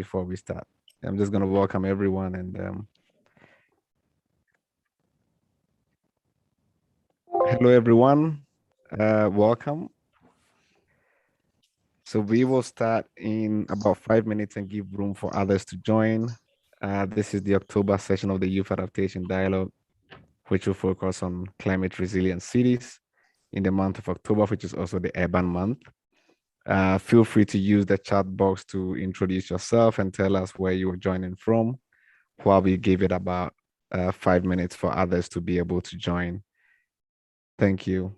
before we start. I'm just going to welcome everyone and hello, everyone. Welcome. So we will start in about 5 minutes and give room for others to join. This is the October session of the Youth Adaptation Dialogue, which will focus on climate resilient cities in the month of October, which is also the urban month. Feel free to use the chat box to introduce yourself and tell us where you're joining from, while we give it about 5 minutes for others to be able to join. Thank you.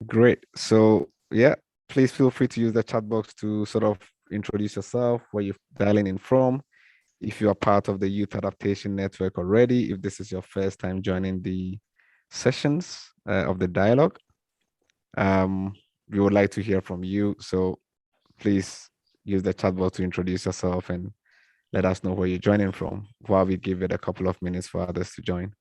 Great. So yeah, please feel free to use the chat box to sort of introduce yourself, where you're dialing in from. If you are part of the Youth Adaptation Network already, if this is your first time joining the sessions of the dialogue, we would like to hear from you. So please use the chat box to introduce yourself and let us know where you're joining from, while we give it a couple of minutes for others to join.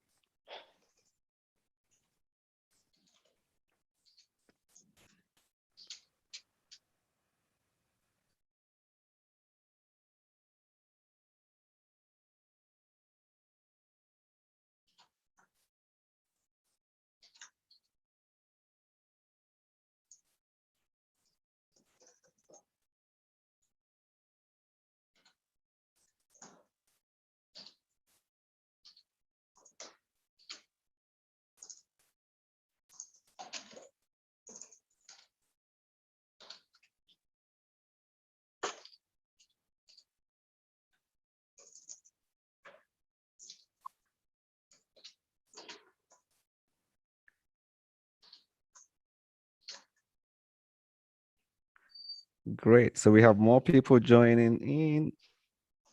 Great. So we have more people joining in.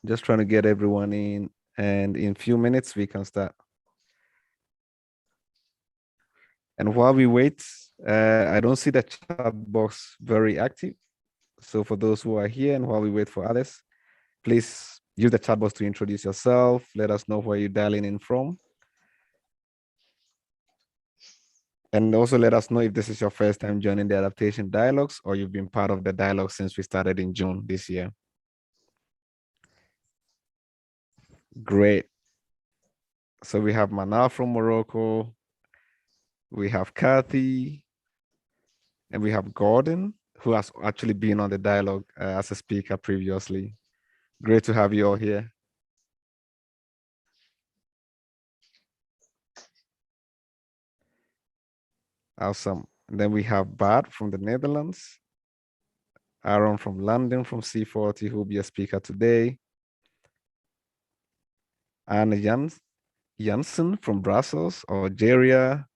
Just trying to get everyone in, and in a few minutes we can start. And while we wait, I don't see the chat box very active. So for those who are here and while we wait for others, please use the chat box to introduce yourself. Let us know where you're dialing in from. And also let us know if this is your first time joining the Adaptation Dialogues, or you've been part of the dialogue since we started in June this year. Great. So we have Manal from Morocco. We have Kathy. And we have Gordon, who has actually been on the dialogue as a speaker previously. Great to have you all here. Awesome. And then we have Bart from the Netherlands, Aaron from London from C40, who will be a speaker today, Anne Janssen from Brussels, Algeria.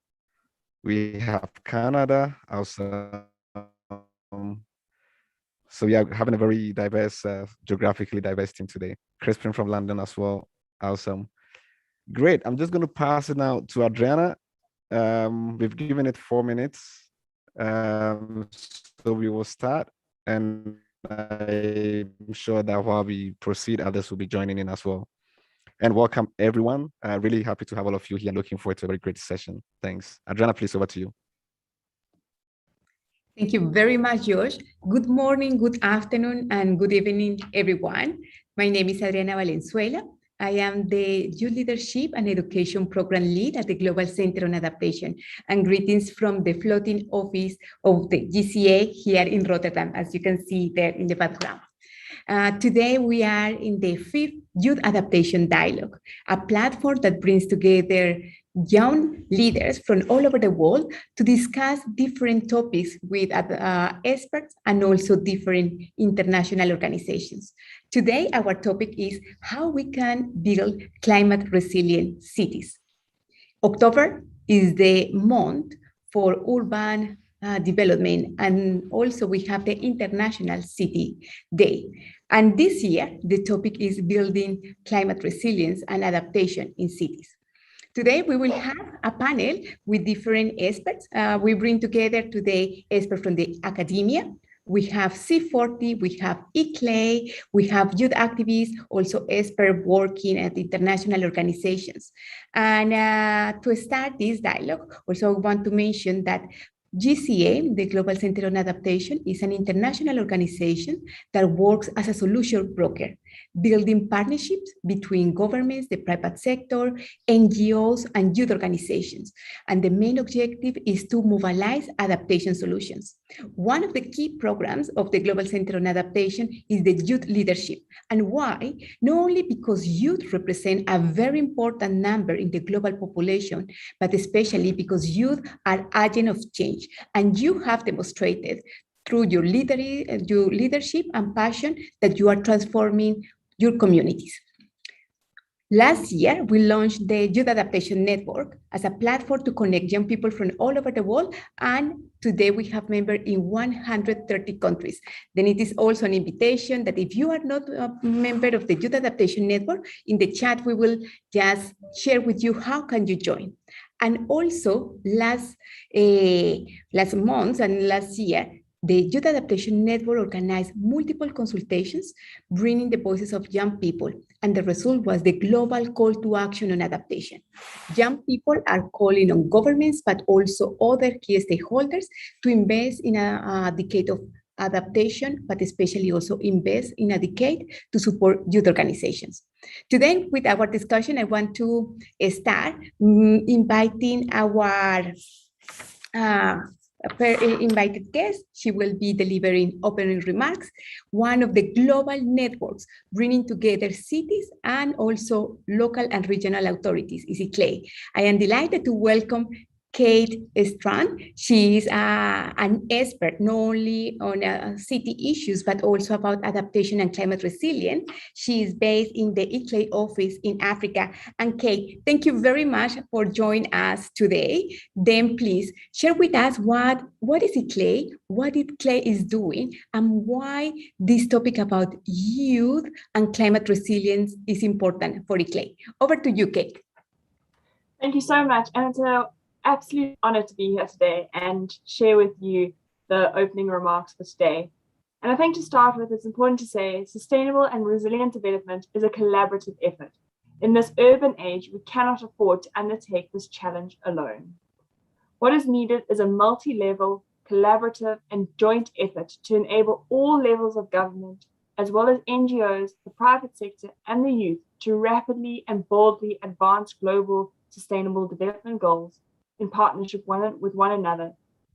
We have Canada, also. So we are having a very diverse, geographically diverse team today. Crispin from London as well. Awesome. Great. I'm just going to pass it now to Adriana. We've given it 4 minutes. So we will start, and I'm sure that while we proceed, others will be joining in as well. And welcome everyone. Really happy to have all of you here. Looking forward to a very great session. Thanks. Adriana, please, over to you. Thank you very much, Josh. Good morning, good afternoon, and good evening, everyone. My name is Adriana Valenzuela. I am the Youth Leadership and Education Program Lead at the Global Center on Adaptation. And greetings from the floating office of the GCA here in Rotterdam, as you can see there in the background. Today, we are in the 5th Youth Adaptation Dialogue, a platform that brings together young leaders from all over the world to discuss different topics with experts and also different international organizations. Today, our topic is how we can build climate resilient cities. October is the month for urban development, and also we have the International City Day. And this year, the topic is building climate resilience and adaptation in cities. Today, we will have a panel with different experts. We bring together today experts from the academia. We have C40, we have ICLEI, we have youth activists, also experts working at international organizations. And to start this dialogue, also I want to mention that GCA, the Global Center on Adaptation, is an international organization that works as a solution broker, building partnerships between governments, the private sector, NGOs, and youth organizations. And the main objective is to mobilize adaptation solutions. One of the key programs of the Global Center on Adaptation is the youth leadership. And why? Not only because youth represent a very important number in the global population, but especially because youth are agents of change. And you have demonstrated through your leadership and passion that you are transforming your communities. Last year, we launched the Youth Adaptation Network as a platform to connect young people from all over the world. And today we have members in 130 countries. Then it is also an invitation that if you are not a member of the Youth Adaptation Network, in the chat, we will just share with you how can you join. And also last month and last year, the Youth Adaptation Network organized multiple consultations, bringing the voices of young people. And the result was the global call to action on adaptation. Young people are calling on governments, but also other key stakeholders to invest in a decade of adaptation, but especially also invest in a decade to support youth organizations. Today, with our discussion, I want to start inviting our invited guest. She will be delivering opening remarks. One of the global networks bringing together cities and also local and regional authorities is ICLEI. I am delighted to welcome Kate Strand. She is an expert not only on city issues, but also about adaptation and climate resilience. She is based in the ICLEI office in Africa. And Kate, thank you very much for joining us today. Then please share with us what is ICLEI, what ICLEI is doing, and why this topic about youth and climate resilience is important for ICLEI. Over to you, Kate. Thank you so much. And it's an absolute honor to be here today and share with you the opening remarks for today. And I think to start with, it's important to say sustainable and resilient development is a collaborative effort. In this urban age, we cannot afford to undertake this challenge alone. What is needed is a multi-level, collaborative, and joint effort to enable all levels of government, as well as NGOs, the private sector, and the youth to rapidly and boldly advance global sustainable development goals in partnership with one another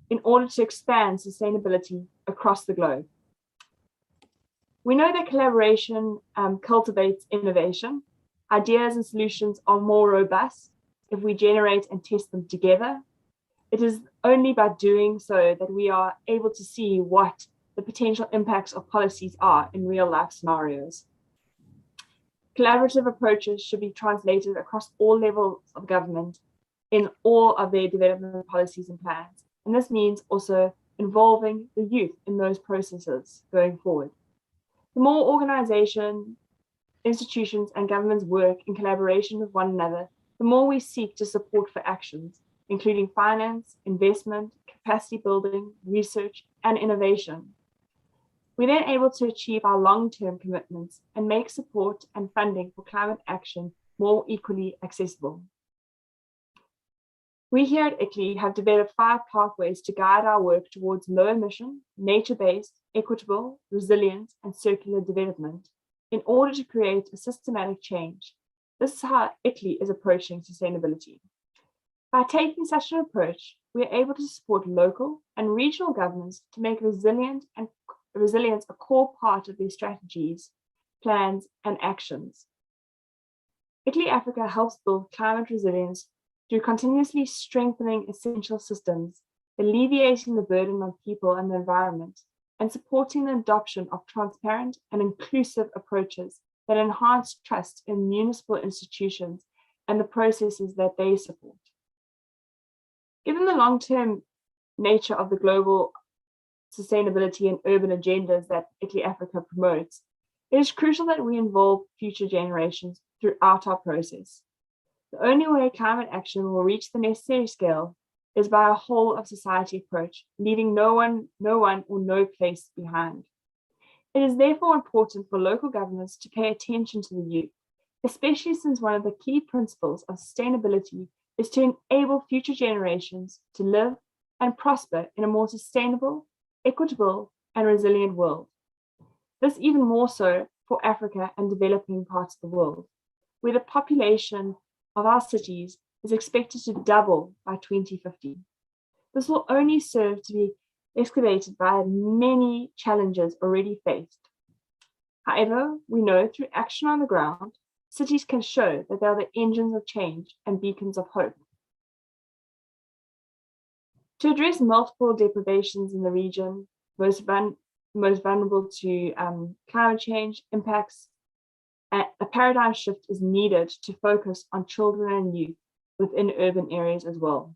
in order to expand sustainability across the globe. We know that collaboration cultivates innovation. Ideas and solutions are more robust if we generate and test them together. It is only by doing so that we are able to see what the potential impacts of policies are in real life scenarios. Collaborative approaches should be translated across all levels of government in all of their development policies and plans. And this means also involving the youth in those processes going forward. The more organizations, institutions, and governments work in collaboration with one another, the more we seek to support for actions, including finance, investment, capacity building, research, and innovation. We're then able to achieve our long-term commitments and make support and funding for climate action more equally accessible. We here at ICLEI have developed 5 pathways to guide our work towards low emission, nature-based, equitable, resilient, and circular development in order to create a systematic change. This is how ICLEI is approaching sustainability. By taking such an approach, we are able to support local and regional governments to make resilience a core part of their strategies, plans, and actions. ICLEI Africa helps build climate resilience through continuously strengthening essential systems, alleviating the burden on people and the environment, and supporting the adoption of transparent and inclusive approaches that enhance trust in municipal institutions and the processes that they support. Given the long-term nature of the global sustainability and urban agendas that ICLEI Africa promotes, it is crucial that we involve future generations throughout our process. The only way climate action will reach the necessary scale is by a whole of society approach, leaving no one or no place behind. It is therefore important for local governments to pay attention to the youth, especially since one of the key principles of sustainability is to enable future generations to live and prosper in a more sustainable, equitable, and resilient world. This even more so for Africa and developing parts of the world, where the population of our cities is expected to double by 2050. This will only serve to be excavated by many challenges already faced. However, we know through action on the ground, cities can show that they are the engines of change and beacons of hope. To address multiple deprivations in the region, most vulnerable to climate change impacts, a paradigm shift is needed to focus on children and youth within urban areas as well.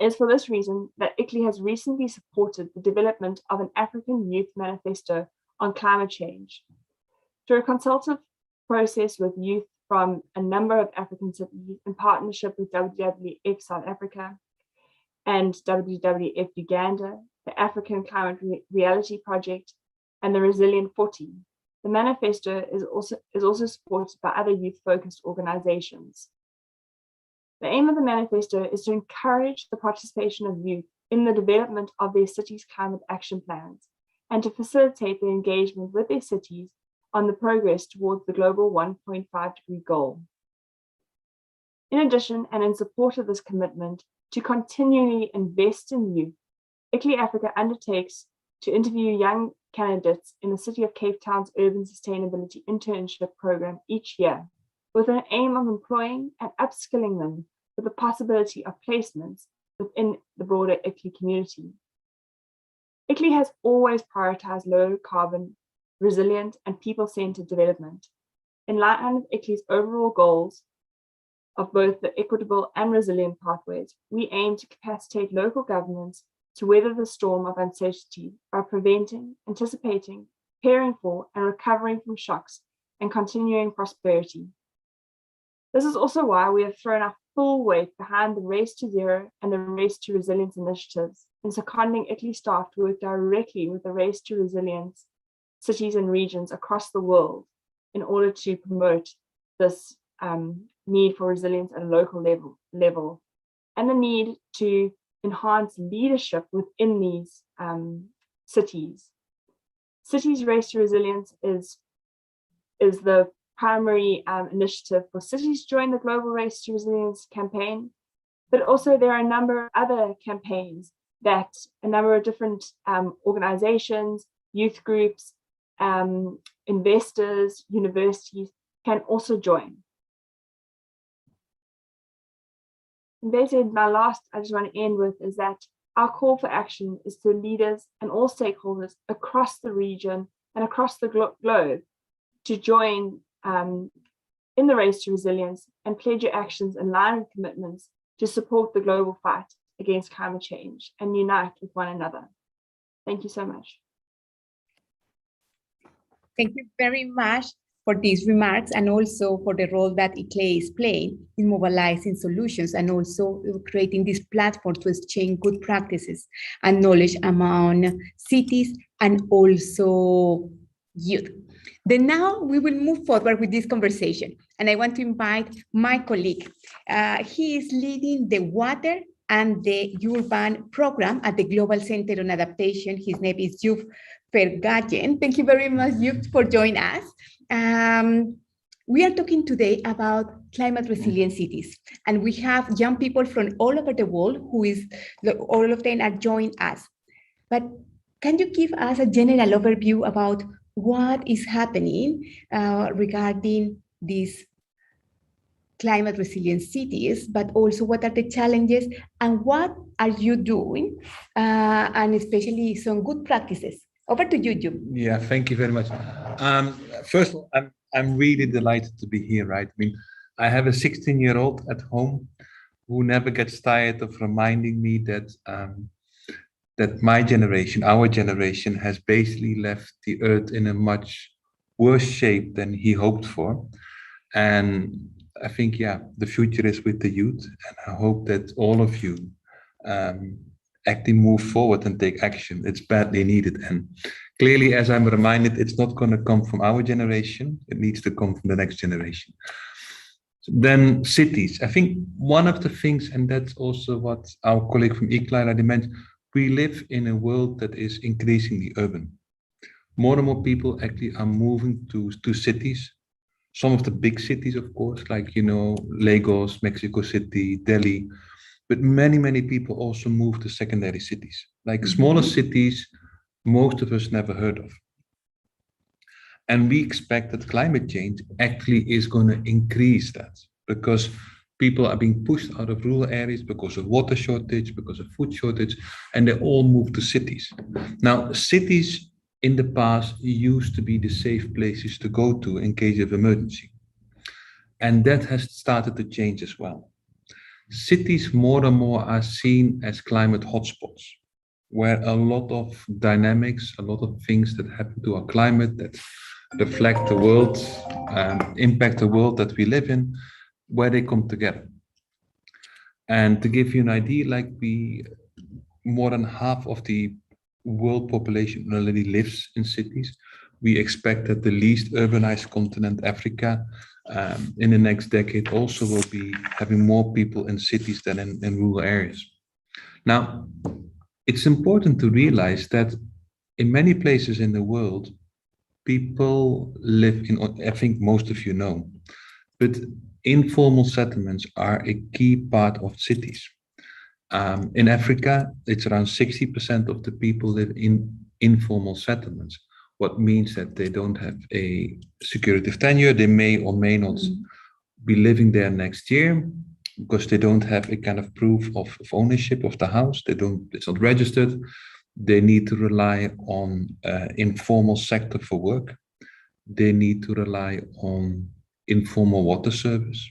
It is for this reason that ICLEI has recently supported the development of an African Youth Manifesto on climate change. Through a consultative process with youth from a number of African cities in partnership with WWF South Africa and WWF Uganda, the African Climate Reality Project, and the Resilient 40. The manifesto is also supported by other youth-focused organizations. The aim of the manifesto is to encourage the participation of youth in the development of their cities' climate action plans and to facilitate their engagement with their cities on the progress towards the global 1.5 degree goal. In addition, and in support of this commitment to continually invest in youth, ICLEI Africa undertakes to interview young candidates in the City of Cape Town's Urban Sustainability Internship Program each year, with an aim of employing and upskilling them with the possibility of placements within the broader ICLEI community. ICLEI has always prioritized low carbon, resilient, and people-centered development. In line with ICLEI's overall goals of both the equitable and resilient pathways, we aim to capacitate local governments to weather the storm of uncertainty by preventing, anticipating, preparing for, and recovering from shocks and continuing prosperity. This is also why we have thrown our full weight behind the Race to Zero and the Race to Resilience initiatives, in seconding ICLEI staff to work directly with the Race to Resilience cities and regions across the world in order to promote this need for resilience at a local level and the need to enhance leadership within these cities. Cities Race to Resilience is the primary initiative for cities to join the Global Race to Resilience campaign, but also there are a number of other campaigns that a number of different organizations, youth groups, investors, universities can also join. And basically, I just want to end with is that our call for action is to leaders and all stakeholders across the region and across the globe to join in the Race to Resilience and pledge your actions in line with commitments to support the global fight against climate change and unite with one another. Thank you so much. Thank you very much for these remarks and also for the role that ICLEI is playing in mobilizing solutions and also creating this platform to exchange good practices and knowledge among cities and also youth. Then now we will move forward with this conversation. And I want to invite my colleague. He is leading the water and the urban program at the Global Center on Adaptation. His name is Youth Vergagen. Thank you very much, Youth, for joining us. We are talking today about climate resilient cities, and we have young people from all over the world all of them are joining us. But can you give us a general overview about what is happening regarding these climate resilient cities, but also what are the challenges and what are you doing, and especially some good practices? Over to you, Ju. Yeah, thank you very much. First of all, I'm really delighted to be here, right? I mean, I have a 16-year-old at home who never gets tired of reminding me that that my generation, our generation, has basically left the earth in a much worse shape than he hoped for. And I think, yeah, the future is with the youth, and I hope that all of you actually move forward and take action. It's badly needed. And clearly, as I'm reminded, it's not going to come from our generation. It needs to come from the next generation. Then cities. I think one of the things, and that's also what our colleague from ICLA already mentioned, we live in a world that is increasingly urban. More and more people actually are moving to cities. Some of the big cities, of course, like, you know, Lagos, Mexico City, Delhi, but many, many people also move to secondary cities, like smaller cities most of us never heard of. And we expect that climate change actually is going to increase that, because people are being pushed out of rural areas because of water shortage, because of food shortage, and they all move to cities. Now, cities in the past used to be the safe places to go to in case of emergency. And that has started to change as well. Cities more and more are seen as climate hotspots, where a lot of dynamics, a lot of things that happen to our climate that reflect the world, impact the world that we live in, where they come together. And to give you an idea, like more than half of the world population already lives in cities. We expect that the least urbanized continent, Africa, in the next decade also will be having more people in cities than in rural areas. Now, it's important to realize that in many places in the world, people live in, I think most of you know, but informal settlements are a key part of cities. In Africa, it's around 60% of the people live in informal settlements, what means that they don't have a security of tenure. They may or may not be living there next year because they don't have a kind of proof of ownership of the house. It's not registered. They need to rely on informal sector for work. They need to rely on informal water service.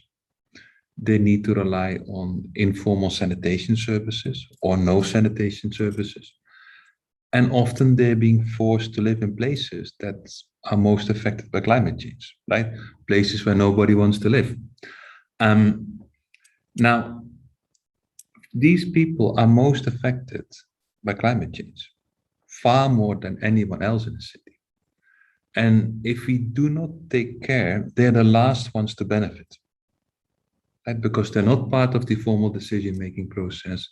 They need to rely on informal sanitation services or no sanitation services. And often they're being forced to live in places that are most affected by climate change, right? Places where nobody wants to live. Now, these people are most affected by climate change, far more than anyone else in the city. And if we do not take care, they're the last ones to benefit. Right? Because they're not part of the formal decision-making process.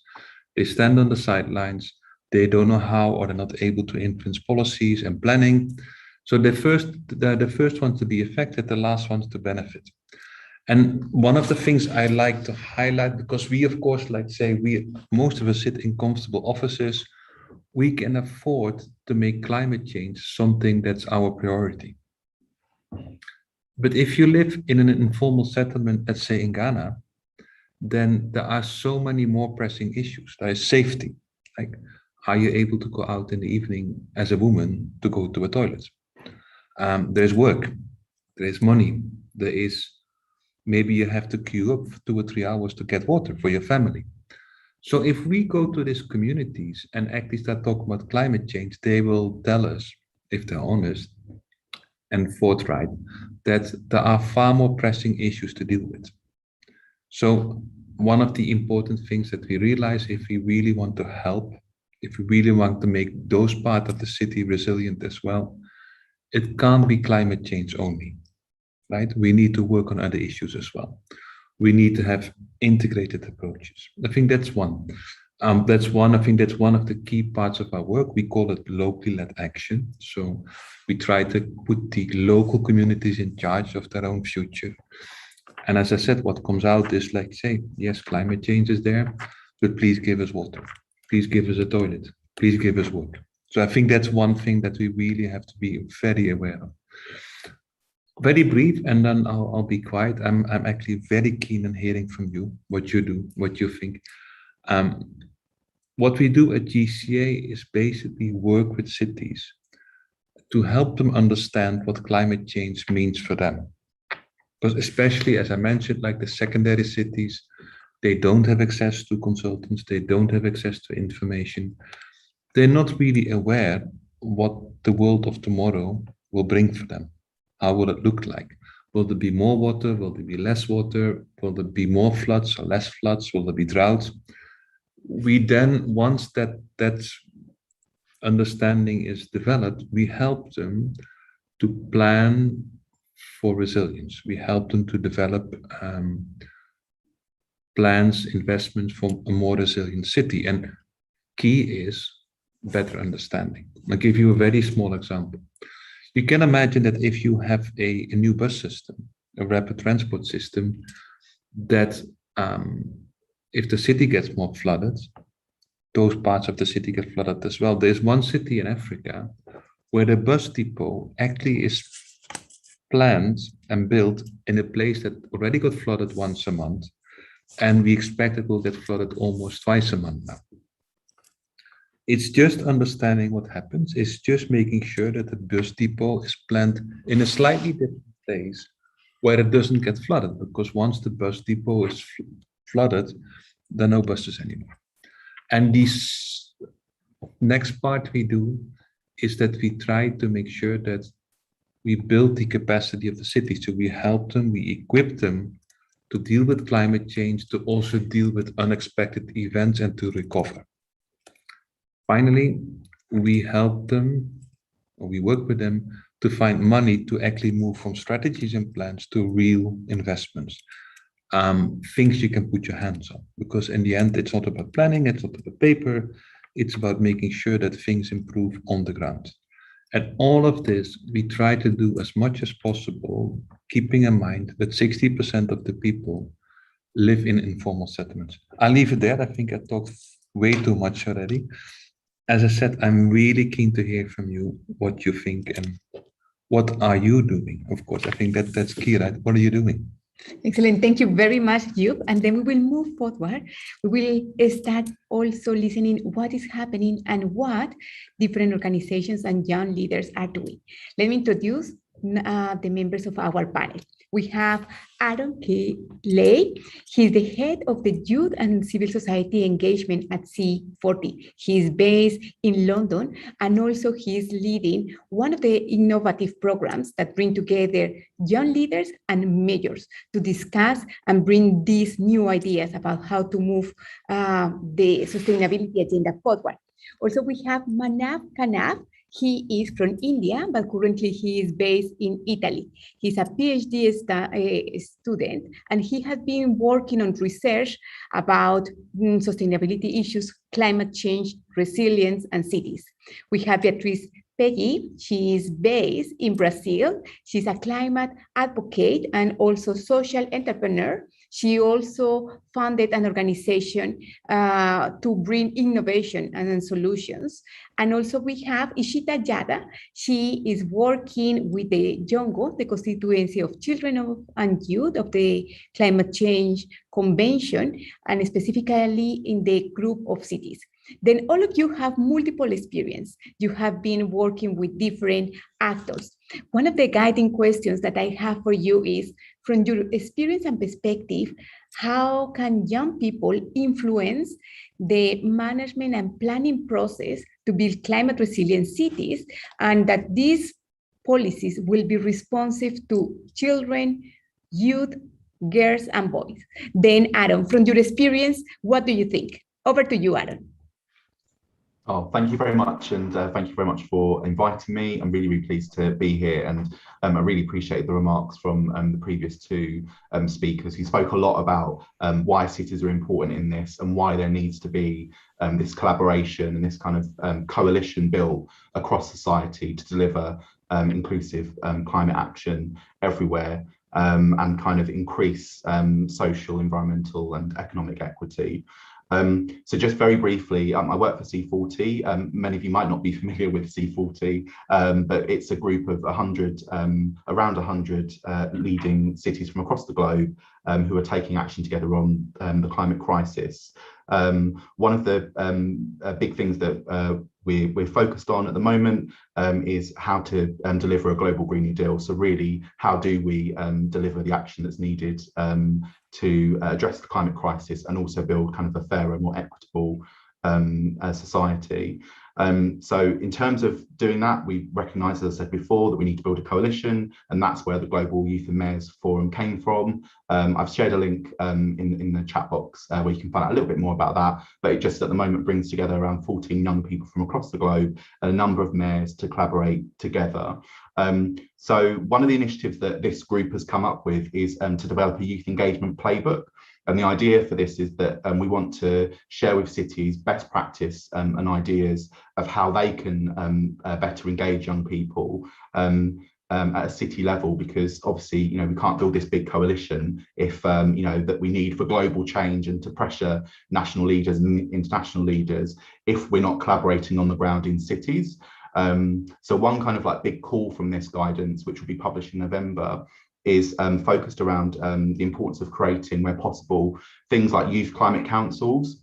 They stand on the sidelines. They don't know how, or they're not able to influence policies and planning. So they're the first ones to be affected, the last ones to benefit. And one of the things I like to highlight, because we, of course, like say, most of us sit in comfortable offices, we can afford to make climate change something that's our priority. But if you live in an informal settlement, let's say in Ghana, then there are so many more pressing issues. There is safety. Like, are you able to go out in the evening as a woman to go to a toilet? There's work, there is money, there is, maybe you have to queue up for 2 or 3 hours to get water for your family. So if we go to these communities and actually start talking about climate change, they will tell us, if they're honest and forthright, that there are far more pressing issues to deal with. So one of the important things that we realize, if we really want to help, if we really want to make those parts of the city resilient as well, it can't be climate change only, right? We need to work on other issues as well. We need to have integrated approaches. I think that's one. I think that's one of the key parts of our work. We call it locally led action. So we try to put the local communities in charge of their own future. And as I said, what comes out is like, say, yes, climate change is there, but please give us water. Please give us a toilet. Please give us water. So I think that's one thing that we really have to be very aware of. Very brief, and then I'll be quiet. I'm actually very keen on hearing from you, what you do, what you think. What we do at GCA is basically work with cities to help them understand what climate change means for them. Because especially, as I mentioned, like the secondary cities, they don't have access to consultants, they don't have access to information. They're not really aware what the world of tomorrow will bring for them. How will it look like? Will there be more water? Will there be less water? Will there be more floods or less floods? Will there be droughts? We then, once that understanding is developed, we help them to plan for resilience. We help them to develop plans, investments for a more resilient city. And key is better understanding. I'll give you a very small example. You can imagine that if you have a new bus system, a rapid transport system, that if the city gets more flooded, those parts of the city get flooded as well. There's one city in Africa where the bus depot actually is planned and built in a place that already got flooded once a month, and we expect it will get flooded almost twice a month now. It's just understanding what happens. It's just making sure that the bus depot is planned in a slightly different place where it doesn't get flooded, because once the bus depot is flooded, there are no buses anymore. And this next part we do is that we try to make sure that we build the capacity of the city. So we help them, we equip them to deal with climate change, to also deal with unexpected events and to recover. Finally, we help them, or we work with them to find money to actually move from strategies and plans to real investments. Things you can put your hands on, because in the end, it's not about planning, it's not about paper, it's about making sure that things improve on the ground. And all of this, we try to do as much as possible, keeping in mind that 60% of the people live in informal settlements. I'll leave it there. I think I talked way too much already. As I said, I'm really keen to hear from you what you think and what are you doing? Of course, I think that's key, right? What are you doing? Excellent. Thank you very much, Joop. And then we will move forward. We will start also listening what is happening and what different organizations and young leaders are doing. Let me introduce the members of our panel. We have Aaron K. Lay. He's the head of the Youth and Civil Society Engagement at C40. He's based in London, and also he's leading one of the innovative programs that bring together young leaders and mayors to discuss and bring these new ideas about how to move the sustainability agenda forward. Also, we have Manav Kanav. He is from India, but currently he is based in Italy. He's a PhD student, and he has been working on research about sustainability issues, climate change, resilience, and cities. We have Beatriz Peggy. She is based in Brazil. She's a climate advocate and also social entrepreneur. She also founded an organization to bring innovation and solutions. And also we have Ishita Yada. She is working with the Jongo, the constituency of children and youth of the Climate Change Convention, and specifically in the group of cities. Then all of you have multiple experience. You have been working with different actors. One of the guiding questions that I have for you is, from your experience and perspective, how can young people influence the management and planning process to build climate resilient cities, and that these policies will be responsive to children, youth, girls, and boys? Then Aaron, from your experience, what do you think? Over to you, Aaron. Oh, thank you very much, and thank you very much for inviting me. I'm really, really pleased to be here, and I really appreciate the remarks from the previous two speakers who spoke a lot about why cities are important in this and why there needs to be this collaboration and this kind of coalition built across society to deliver inclusive climate action everywhere and kind of increase social, environmental and economic equity. So just very briefly, I work for C40. Many of you might not be familiar with C40, but it's a group of around 100 leading cities from across the globe who are taking action together on the climate crisis. One of the big things that we're focused on at the moment is how to deliver a global Green New Deal. So really, how do we deliver the action that's needed to address the climate crisis and also build kind of a fairer, more equitable society. So in terms of doing that, we recognise, as I said before, that we need to build a coalition, and that's where the Global Youth and Mayors Forum came from. I've shared a link in the chat box where you can find out a little bit more about that, but it just at the moment brings together around 14 young people from across the globe and a number of mayors to collaborate together. So one of the initiatives that this group has come up with is to develop a youth engagement playbook. And the idea for this is that we want to share with cities best practice and ideas of how they can better engage young people at a city level, because obviously, we can't build this big coalition if, that we need for global change and to pressure national leaders and international leaders if we're not collaborating on the ground in cities. So one kind of like big call from this guidance, which will be published in November, is focused around the importance of creating, where possible, things like youth climate councils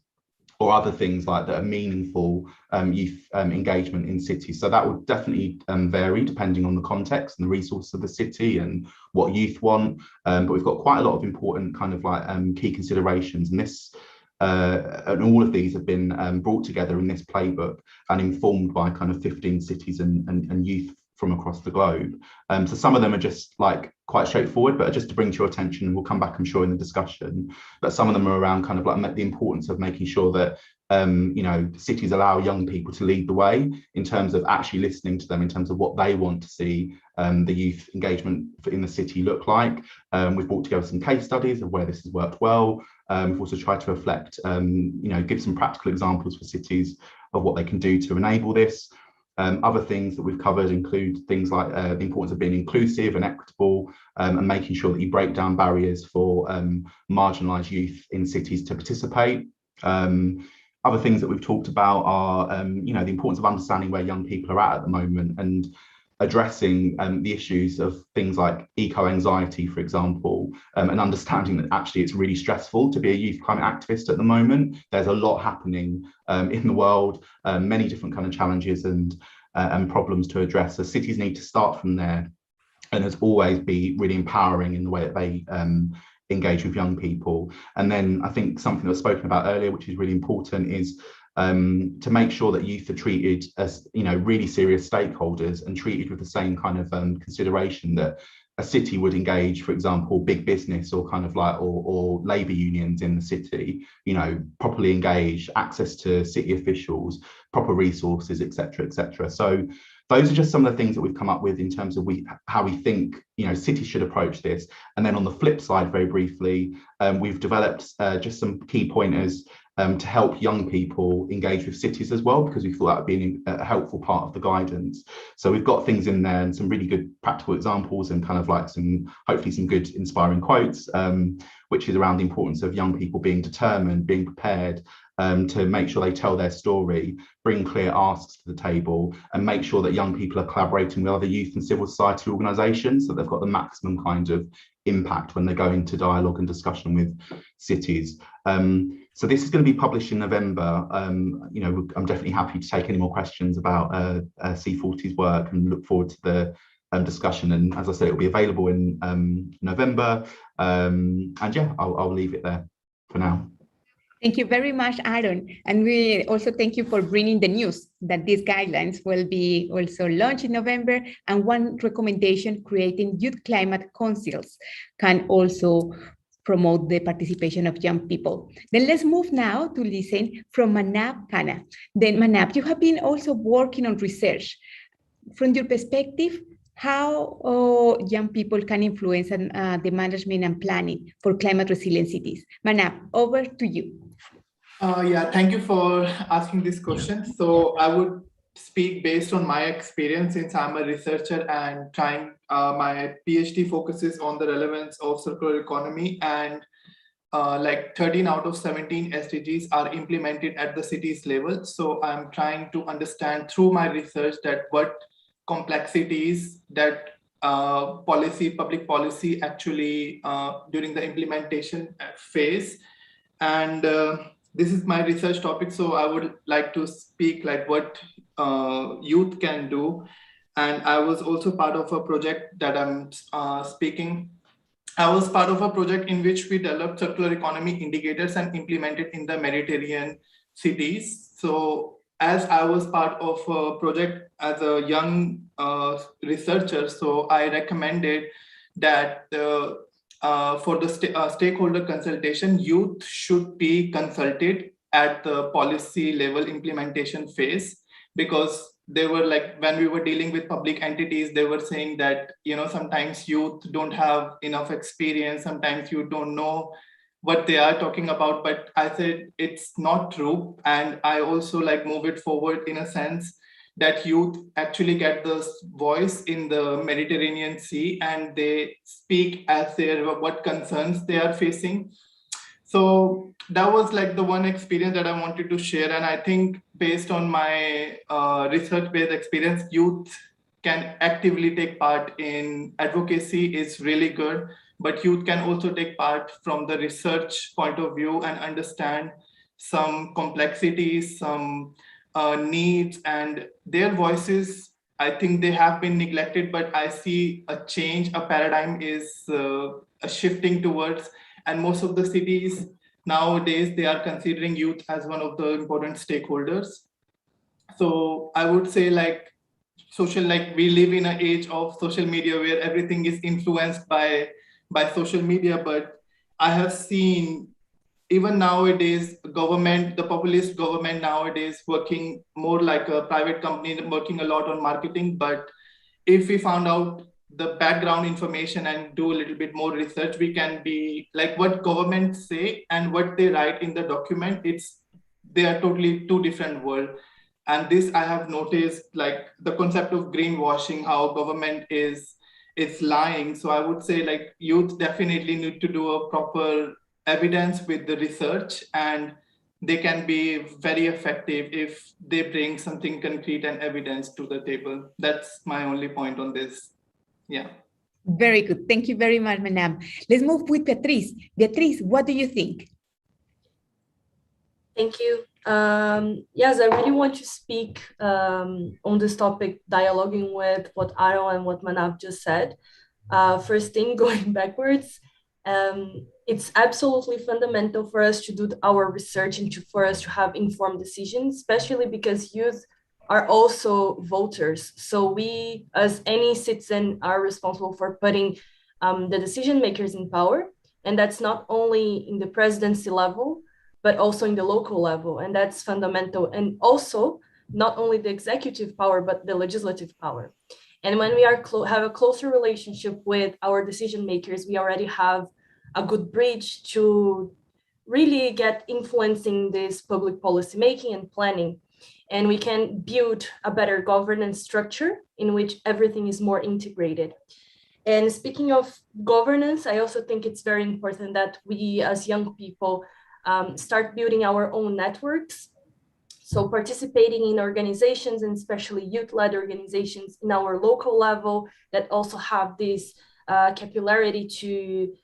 or other things like that are meaningful youth engagement in cities. So that would definitely vary depending on the context and the resources of the city and what youth want. But we've got quite a lot of important kind of like key considerations, and this and all of these have been brought together in this playbook and informed by kind of 15 cities and youth from across the globe. So some of them are just like quite straightforward, but just to bring to your attention, we'll come back, I'm sure, in the discussion, but some of them are around kind of like the importance of making sure that cities allow young people to lead the way in terms of actually listening to them, in terms of what they want to see the youth engagement in the city look like. We've brought together some case studies of where this has worked well. We've also tried to reflect, give some practical examples for cities of what they can do to enable this. Other things that we've covered include things like the importance of being inclusive and equitable, and making sure that you break down barriers for marginalised youth in cities to participate. Other things that we've talked about are, the importance of understanding where young people are at the moment and addressing the issues of things like eco-anxiety, for example, and understanding that actually it's really stressful to be a youth climate activist at the moment. There's a lot happening in the world, many different kind of challenges and problems to address. So cities need to start from there, and as always be really empowering in the way that they engage with young people. And then I think something that was spoken about earlier, which is really important, is to make sure that youth are treated as really serious stakeholders and treated with the same kind of consideration that a city would engage, for example, big business or kind of like or labour unions in the city, properly engage, access to city officials, proper resources, etc., etc. So those are just some of the things that we've come up with in terms of how we think cities should approach this. And then on the flip side, very briefly, we've developed just some key pointers to help young people engage with cities as well, because we thought that would be a helpful part of the guidance. So we've got things in there and some really good practical examples and kind of like hopefully some good inspiring quotes, which is around the importance of young people being determined, being prepared, to make sure they tell their story, bring clear asks to the table, and make sure that young people are collaborating with other youth and civil society organisations so they've got the maximum kind of impact when they go into dialogue and discussion with cities. So this is going to be published in November. I'm definitely happy to take any more questions about C40's work and look forward to the discussion. And as I said, it will be available in November. And yeah, I'll leave it there for now. Thank you very much, Aaron. And we also thank you for bringing the news that these guidelines will be also launched in November. And one recommendation, creating youth climate councils, can also promote the participation of young people. Then let's move now to listen from Manab Khanna. Then Manab, you have been also working on research. From your perspective, how young people can influence the management and planning for climate resilient cities? Manab, over to you. Yeah, thank you for asking this question. So I would speak based on my experience, since I'm a researcher and trying, my PhD focuses on the relevance of circular economy, and like 13 out of 17 SDGs are implemented at the cities level. So I'm trying to understand through my research that what complexities that public policy actually during the implementation phase. And this is my research topic, so I would like to speak like what youth can do. And I was also part of a project that I'm speaking. I was part of a project in which we developed circular economy indicators and implemented in the Mediterranean cities. So as I was part of a project as a young researcher, so I recommended that for the stakeholder consultation, youth should be consulted at the policy level implementation phase, because they were like, when we were dealing with public entities, they were saying that, you know, sometimes youth don't have enough experience, sometimes you don't know what they are talking about. But I said it's not true, and I also like move it forward in a sense that youth actually get this voice in the Mediterranean Sea, and they speak as their what concerns they are facing. So that was like the one experience that I wanted to share. And I think based on my research-based experience, youth can actively take part in advocacy is really good, but youth can also take part from the research point of view and understand some complexities, some needs, and their voices. I think they have been neglected, but I see a change, a paradigm is a shifting towards, and most of the cities nowadays, they are considering youth as one of the important stakeholders. So I would say like we live in an age of social media where everything is influenced by social media, but I have seen even nowadays the populist government nowadays working more like a private company, working a lot on marketing. But if we found out the background information and do a little bit more research, we can be like what governments say and what they write in the document, they are totally two different worlds. And this I have noticed, like the concept of greenwashing, how government is lying. So I would say like youth definitely need to do a proper evidence with the research, and they can be very effective if they bring something concrete and evidence to the table. That's my only point on this. Yeah. Very good. Thank you very much, Manam. Let's move with Beatriz. Beatriz, what do you think? Thank you. Yes, I really want to speak on this topic, dialoguing with what Aaron and what Manab just said. First thing, going backwards, it's absolutely fundamental for us to do our research and for us to have informed decisions, especially because youth are also voters. So we, as any citizen, are responsible for putting the decision makers in power. And that's not only in the presidency level, but also in the local level. And that's fundamental. And also not only the executive power, but the legislative power. And when we have a closer relationship with our decision makers, we already have a good bridge to really get influencing this public policy making and planning. And we can build a better governance structure in which everything is more integrated. And speaking of governance, I also think it's very important that we as young people start building our own networks. So participating in organizations, and especially youth-led organizations in our local level that also have this capillarity to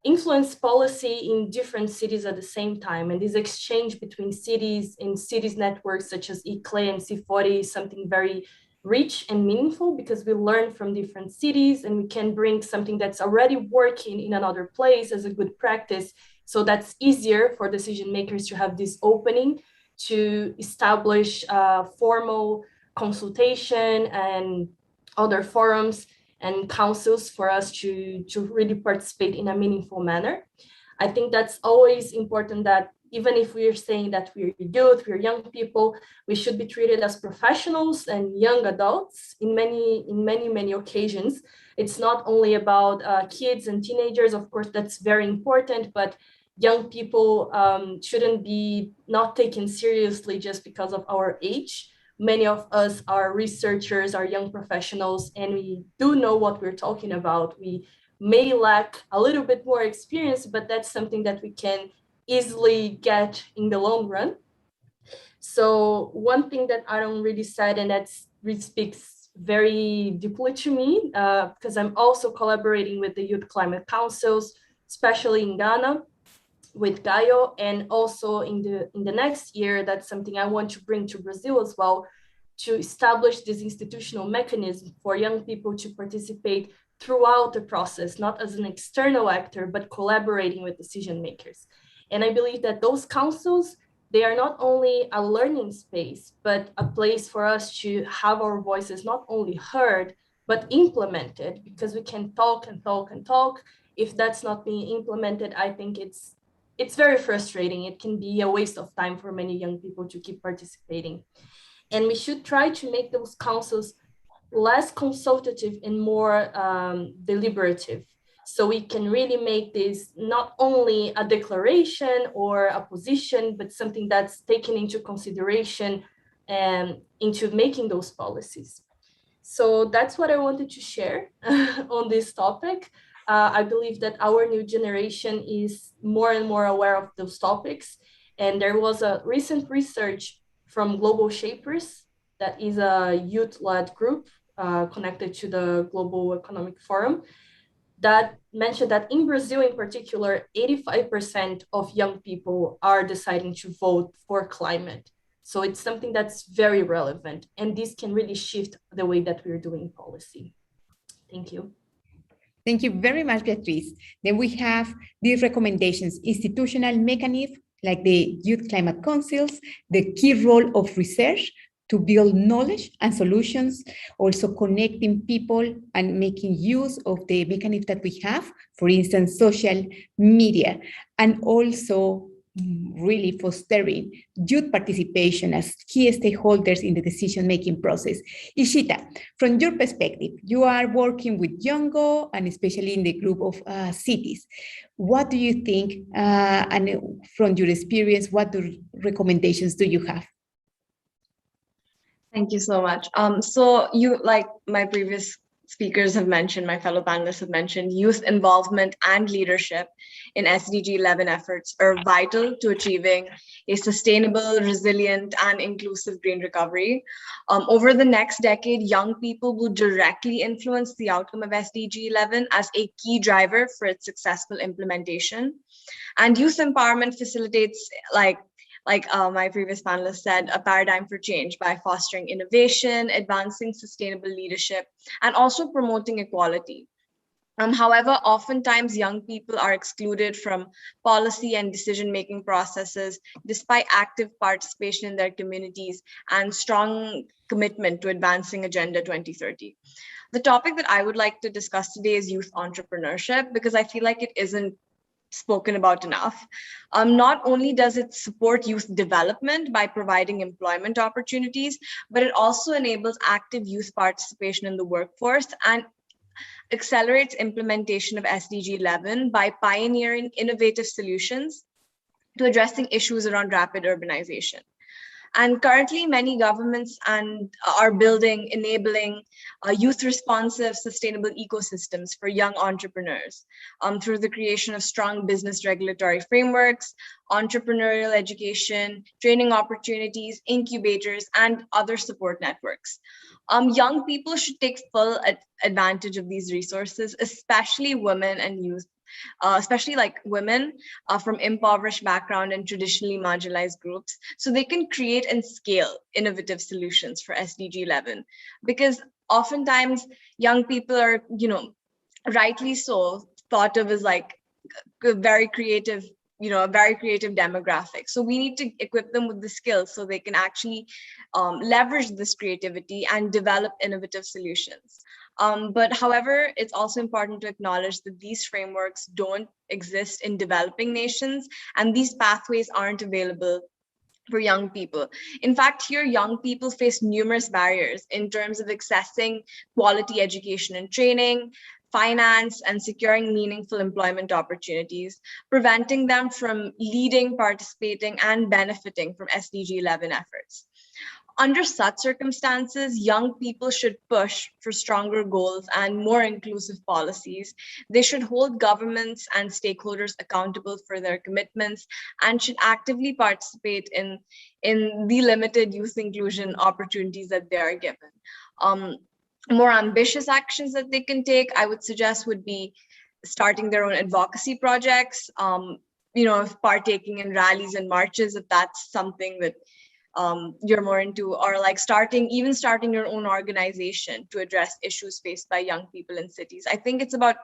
influence policy in different cities at the same time. And this exchange between cities and cities networks such as ICLE and C40 is something very rich and meaningful, because we learn from different cities and we can bring something that's already working in another place as a good practice. So that's easier for decision makers to have this opening to establish formal consultation and other forums and councils for us to really participate in a meaningful manner. I think that's always important, that even if we are saying that we're youth, we're young people, we should be treated as professionals and young adults in many occasions. It's not only about kids and teenagers, of course, that's very important, but young people shouldn't be not taken seriously just because of our age. Many of us are researchers, are young professionals, and we do know what we're talking about. We may lack a little bit more experience, but that's something that we can easily get in the long run. So one thing that Aaron really said, and that really speaks very deeply to me, because I'm also collaborating with the Youth Climate Councils, especially in Ghana, with Gaio, and also in the next year, that's something I want to bring to Brazil as well, to establish this institutional mechanism for young people to participate throughout the process, not as an external actor, but collaborating with decision makers. And I believe that those councils they are not only a learning space, but a place for us to have our voices not only heard, but implemented, because we can talk and talk and talk. If that's not being implemented, I think it's very frustrating. It can be a waste of time for many young people to keep participating. And we should try to make those councils less consultative and more deliberative. So we can really make this not only a declaration or a position, but something that's taken into consideration and into making those policies. So that's what I wanted to share on this topic. I believe that our new generation is more and more aware of those topics. And there was a recent research from Global Shapers, that is a youth-led group connected to the Global Economic Forum, that mentioned that in Brazil in particular, 85% of young people are deciding to vote for climate. So it's something that's very relevant, and this can really shift the way that we're doing policy. Thank you. Thank you very much, Beatriz. Then we have these recommendations: institutional mechanisms like the Youth Climate Councils, the key role of research to build knowledge and solutions, also connecting people and making use of the mechanisms that we have, for instance, social media, and also really fostering youth participation as key stakeholders in the decision-making process. Ishita, from your perspective, you are working with Youngo and especially in the group of cities. What do you think, and from your experience, what recommendations do you have? Thank you so much. So you, like my previous speakers have mentioned, my fellow panelists have mentioned, youth involvement and leadership in SDG 11 efforts are vital to achieving a sustainable, resilient, and inclusive green recovery. Over the next decade, young people will directly influence the outcome of SDG 11 as a key driver for its successful implementation. And youth empowerment facilitates, like my previous panelist said, a paradigm for change by fostering innovation, advancing sustainable leadership, and also promoting equality. However, oftentimes young people are excluded from policy and decision-making processes despite active participation in their communities and strong commitment to advancing Agenda 2030. The topic that I would like to discuss today is youth entrepreneurship, because I feel like it isn't spoken about enough. Not only does it support youth development by providing employment opportunities, but it also enables active youth participation in the workforce and accelerates implementation of SDG 11 by pioneering innovative solutions to addressing issues around rapid urbanization. And currently, many governments are building, enabling youth-responsive, sustainable ecosystems for young entrepreneurs through the creation of strong business regulatory frameworks, entrepreneurial education, training opportunities, incubators, and other support networks. Young people should take full advantage of these resources, especially women and youth. Especially like women from impoverished background and traditionally marginalized groups, so they can create and scale innovative solutions for SDG 11. Because oftentimes young people are, rightly so, thought of as like a very creative, a very creative demographic. So we need to equip them with the skills so they can actually leverage this creativity and develop innovative solutions. But however, it's also important to acknowledge that these frameworks don't exist in developing nations, and these pathways aren't available for young people. In fact, here, young people face numerous barriers in terms of accessing quality education and training, finance, and securing meaningful employment opportunities, preventing them from leading, participating, and benefiting from SDG 11 efforts. Under such circumstances, young people should push for stronger goals and more inclusive policies. They should hold governments and stakeholders accountable for their commitments and should actively participate in the limited youth inclusion opportunities that they are given. More ambitious actions that they can take, I would suggest, would be starting their own advocacy projects, partaking in rallies and marches, if that's something that you're more into, or like starting your own organization to address issues faced by young people in cities. I think it's about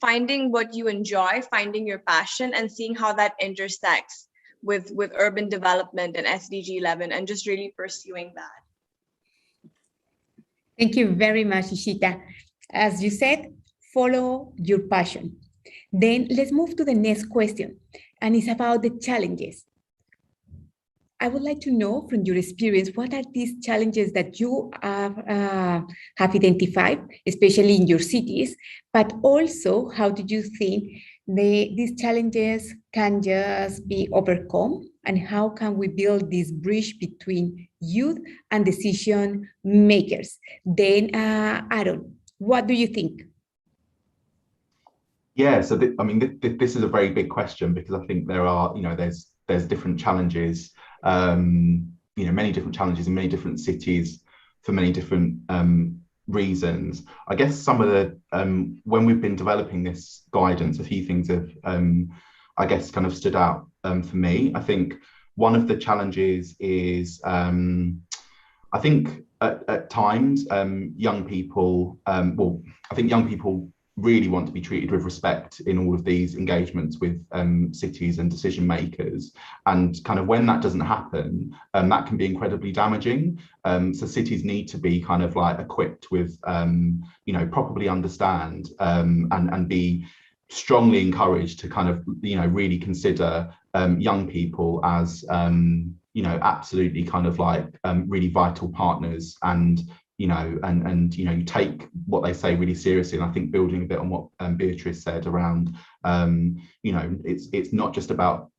finding what you enjoy, finding your passion, and seeing how that intersects with urban development and SDG 11 and just really pursuing that. Thank you very much, Ishita. As you said, follow your passion. Then let's move to the next question, and it's about the challenges. I would like to know from your experience, what are these challenges that you have identified, especially in your cities, but also how do you think these challenges can just be overcome, and how can we build this bridge between youth and decision makers? Then Aaron, what do you think? Yeah, so this is a very big question, because I think there are, there's different challenges, many different challenges in many different cities for many different reasons. I guess some of the, when we've been developing this guidance, a few things have, I guess, kind of stood out for me. I think one of the challenges is, I think at times, young people, I think young people really want to be treated with respect in all of these engagements with cities and decision makers, and kind of when that doesn't happen, that can be incredibly damaging. So cities need to be kind of like equipped with probably understand and be strongly encouraged to kind of really consider young people as absolutely kind of like really vital partners, and you take what they say really seriously. And I think building a bit on what Beatrice said around, it's not just about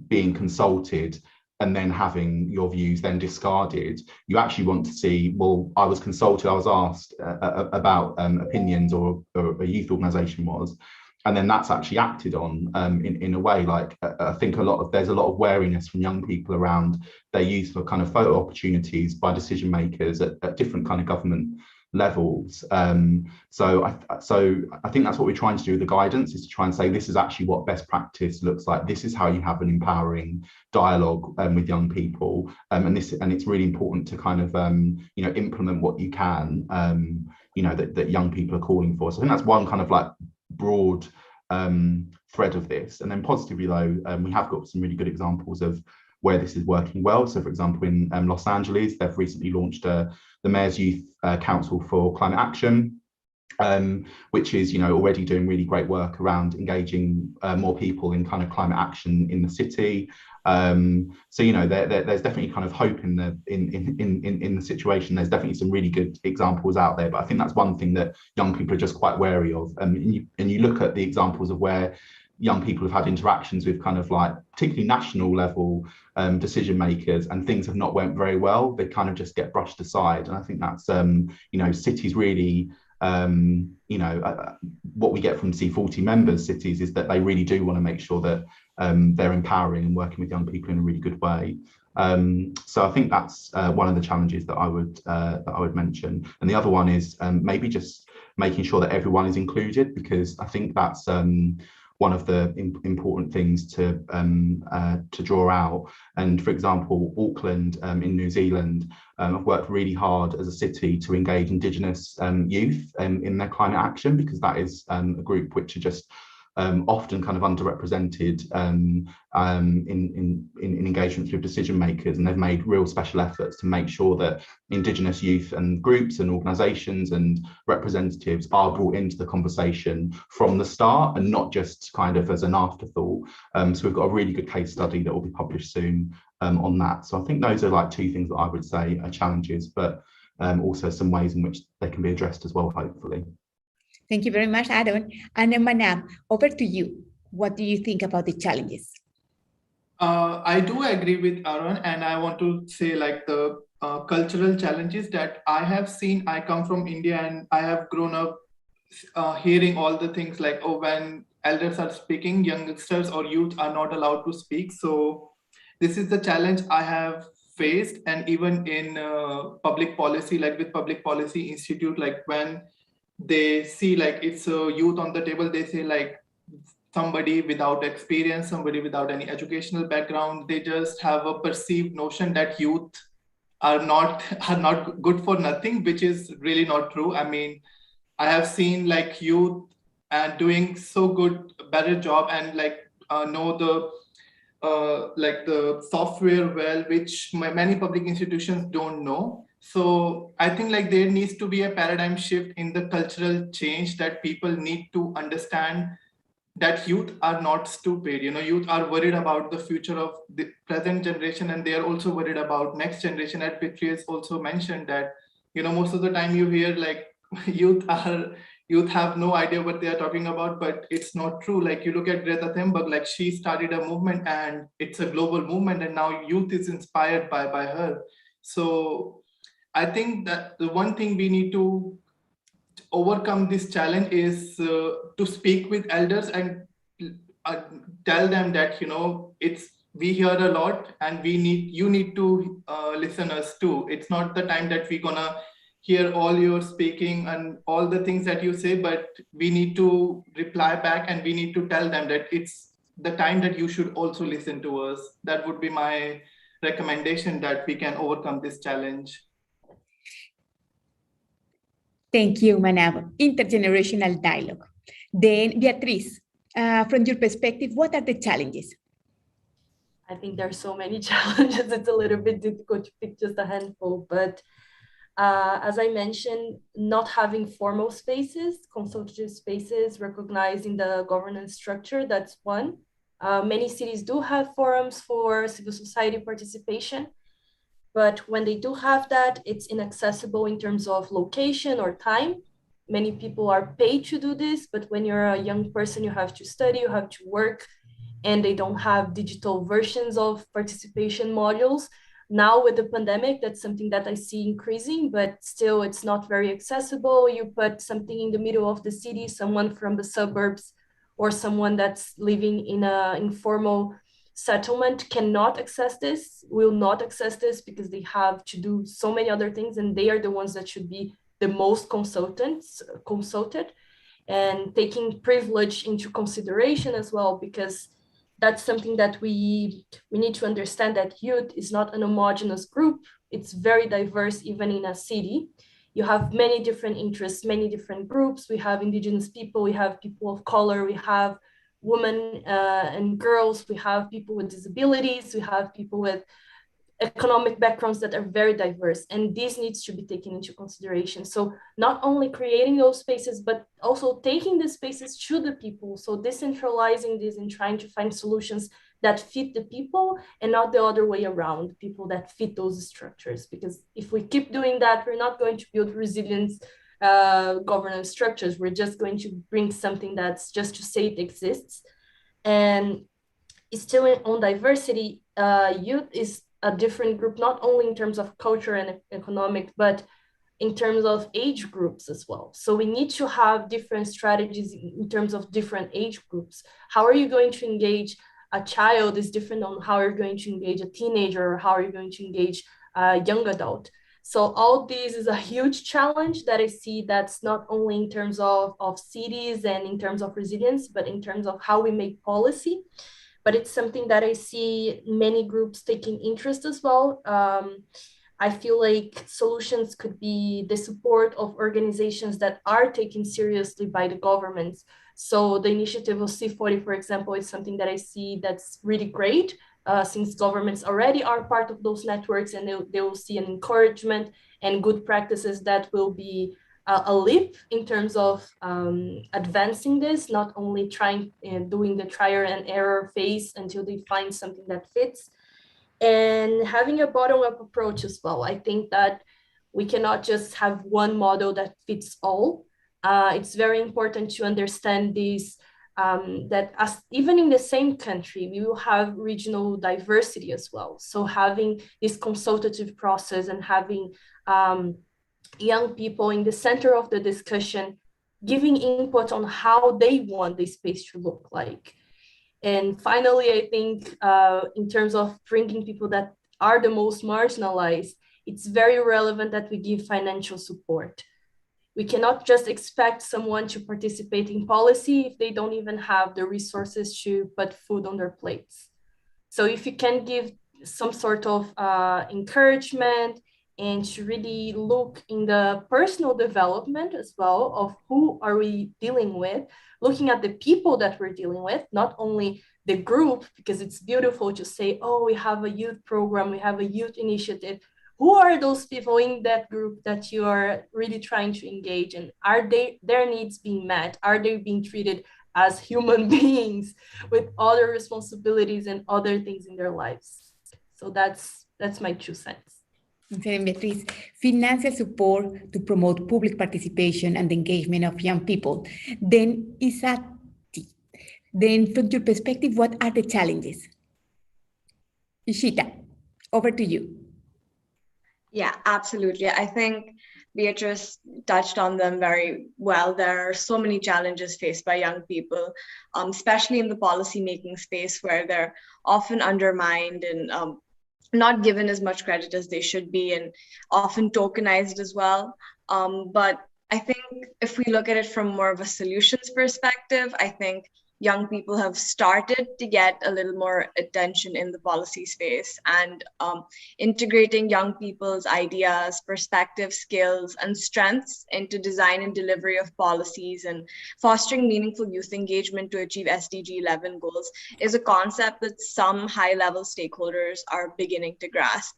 being consulted and then having your views then discarded. You actually want to see, well, I was consulted, I was asked about opinions, or a youth organisation was, and then that's actually acted on in a way. Like I think there's a lot of wariness from young people around their use for kind of photo opportunities by decision makers at different kind of government levels. So I think that's what we're trying to do with the guidance, is to try and say this is actually what best practice looks like. This is how you have an empowering dialogue with young people, and it's really important to kind of implement what you can that young people are calling for. So I think that's one kind of like broad thread of this. And then positively though, we have got some really good examples of where this is working well. So for example, in Los Angeles, they've recently launched the Mayor's Youth Council for Climate Action, which is already doing really great work around engaging more people in kind of climate action in the city. So there's definitely kind of hope in the situation. There's definitely some really good examples out there, but I think that's one thing that young people are just quite wary of. And you look at the examples of where young people have had interactions with kind of like particularly national level decision makers, and things have not went very well. They kind of just get brushed aside, and I think that's cities really. What we get from C40 members cities is that they really do want to make sure that they're empowering and working with young people in a really good way. So I think that's one of the challenges that I would mention. And the other one is maybe just making sure that everyone is included, because I think that's one of the important things to draw out. And for example, Auckland in New Zealand have worked really hard as a city to engage Indigenous youth in their climate action, because that is a group which are just often kind of underrepresented in engagements with decision makers, and they've made real special efforts to make sure that Indigenous youth and groups and organisations and representatives are brought into the conversation from the start, and not just kind of as an afterthought. So we've got a really good case study that will be published soon on that. So I think those are like two things that I would say are challenges, but also some ways in which they can be addressed as well, hopefully. Thank you very much, Aaron. And then Manab, over to you. What do you think about the challenges? I do agree with Aaron, and I want to say like the cultural challenges that I have seen. I come from India, and I have grown up hearing all the things like, oh, when elders are speaking, youngsters or youth are not allowed to speak. So this is the challenge I have faced. And even in public policy, like with Public Policy Institute, like when they see like it's a youth on the table, they say like somebody without experience, somebody without any educational background, they just have a perceived notion that youth are not good for nothing, which is really not true. I mean, I have seen like youth and doing so good, better job, and like know the like the software well, which many public institutions don't know. So I think like there needs to be a paradigm shift in the cultural change, that people need to understand that youth are not stupid. Youth are worried about the future of the present generation, and they are also worried about next generation. As Beatrice also mentioned that, most of the time you hear like youth have no idea what they are talking about, but it's not true. Like you look at Greta Thunberg, like she started a movement and it's a global movement, and now youth is inspired by her. So I think that the one thing we need to overcome this challenge is to speak with elders and uh, tell them that it's we hear a lot, and you need to listen us too. It's not the time that we're gonna hear all your speaking and all the things that you say, but we need to reply back, and we need to tell them that it's the time that you should also listen to us. That would be my recommendation, that we can overcome this challenge. Thank you, Manav. Intergenerational dialogue. Then, Beatriz, from your perspective, what are the challenges? I think there are so many challenges. It's a little bit difficult to pick just a handful, but as I mentioned, not having formal spaces, consultative spaces, recognizing the governance structure, that's one. Many cities do have forums for civil society participation, but when they do have that, it's inaccessible in terms of location or time. Many people are paid to do this, but when you're a young person, you have to study, you have to work, and they don't have digital versions of participation modules. Now with the pandemic, that's something that I see increasing, but still it's not very accessible. You put something in the middle of the city, someone from the suburbs or someone that's living in an informal settlement cannot access this, will not access this, because they have to do so many other things, and they are the ones that should be the most consulted, and taking privilege into consideration as well, because that's something that we need to understand, that youth is not an homogeneous group. It's very diverse, even in a city. You have many different interests, many different groups. We have indigenous people, we have people of color, we have women and girls, we have people with disabilities, we have people with economic backgrounds that are very diverse, and this needs to be taken into consideration. So not only creating those spaces, but also taking the spaces to the people. So decentralizing this and trying to find solutions that fit the people, and not the other way around, people that fit those structures. Because if we keep doing that, we're not going to build resilience governance structures. We're just going to bring something that's just to say it exists. And still on diversity, youth is a different group, not only in terms of culture and economic, but in terms of age groups as well. So we need to have different strategies in terms of different age groups. How are you going to engage a child is different on how you're going to engage a teenager, or how you're going to engage a young adult. So all this is a huge challenge that I see, that's not only in terms of cities and in terms of resilience, but in terms of how we make policy. But it's something that I see many groups taking interest as well. I feel like solutions could be the support of organizations that are taken seriously by the governments. So the initiative of C40, for example, is something that I see that's really great, since governments already are part of those networks, and they will see an encouragement and good practices that will be a leap in terms of advancing this, not only trying and doing the trial and error phase until they find something that fits, and having a bottom-up approach as well. I think that we cannot just have one model that fits all. It's very important to understand this, that as even in the same country, we will have regional diversity as well. So having this consultative process and having young people in the center of the discussion, giving input on how they want this space to look like. And finally, I think in terms of bringing people that are the most marginalized, it's very relevant that we give financial support. We cannot just expect someone to participate in policy if they don't even have the resources to put food on their plates. So if you can give some sort of encouragement, and to really look in the personal development as well of who are we dealing with, looking at the people that we're dealing with, not only the group, because it's beautiful to say, oh, we have a youth program, we have a youth initiative. Who are those people in that group that you are really trying to engage in? Are their needs being met? Are they being treated as human beings with other responsibilities and other things in their lives? So that's my 2 cents. Beatriz, financial support to promote public participation and engagement of young people. Then Then from your perspective, what are the challenges? Ishita, over to you. Yeah, absolutely. I think Beatrice touched on them very well. There are so many challenges faced by young people, especially in the policy-making space, where they're often undermined and not given as much credit as they should be, and often tokenized as well. But I think if we look at it from more of a solutions perspective, I think young people have started to get a little more attention in the policy space, and integrating young people's ideas, perspectives, skills, and strengths into design and delivery of policies and fostering meaningful youth engagement to achieve SDG 11 goals is a concept that some high-level stakeholders are beginning to grasp.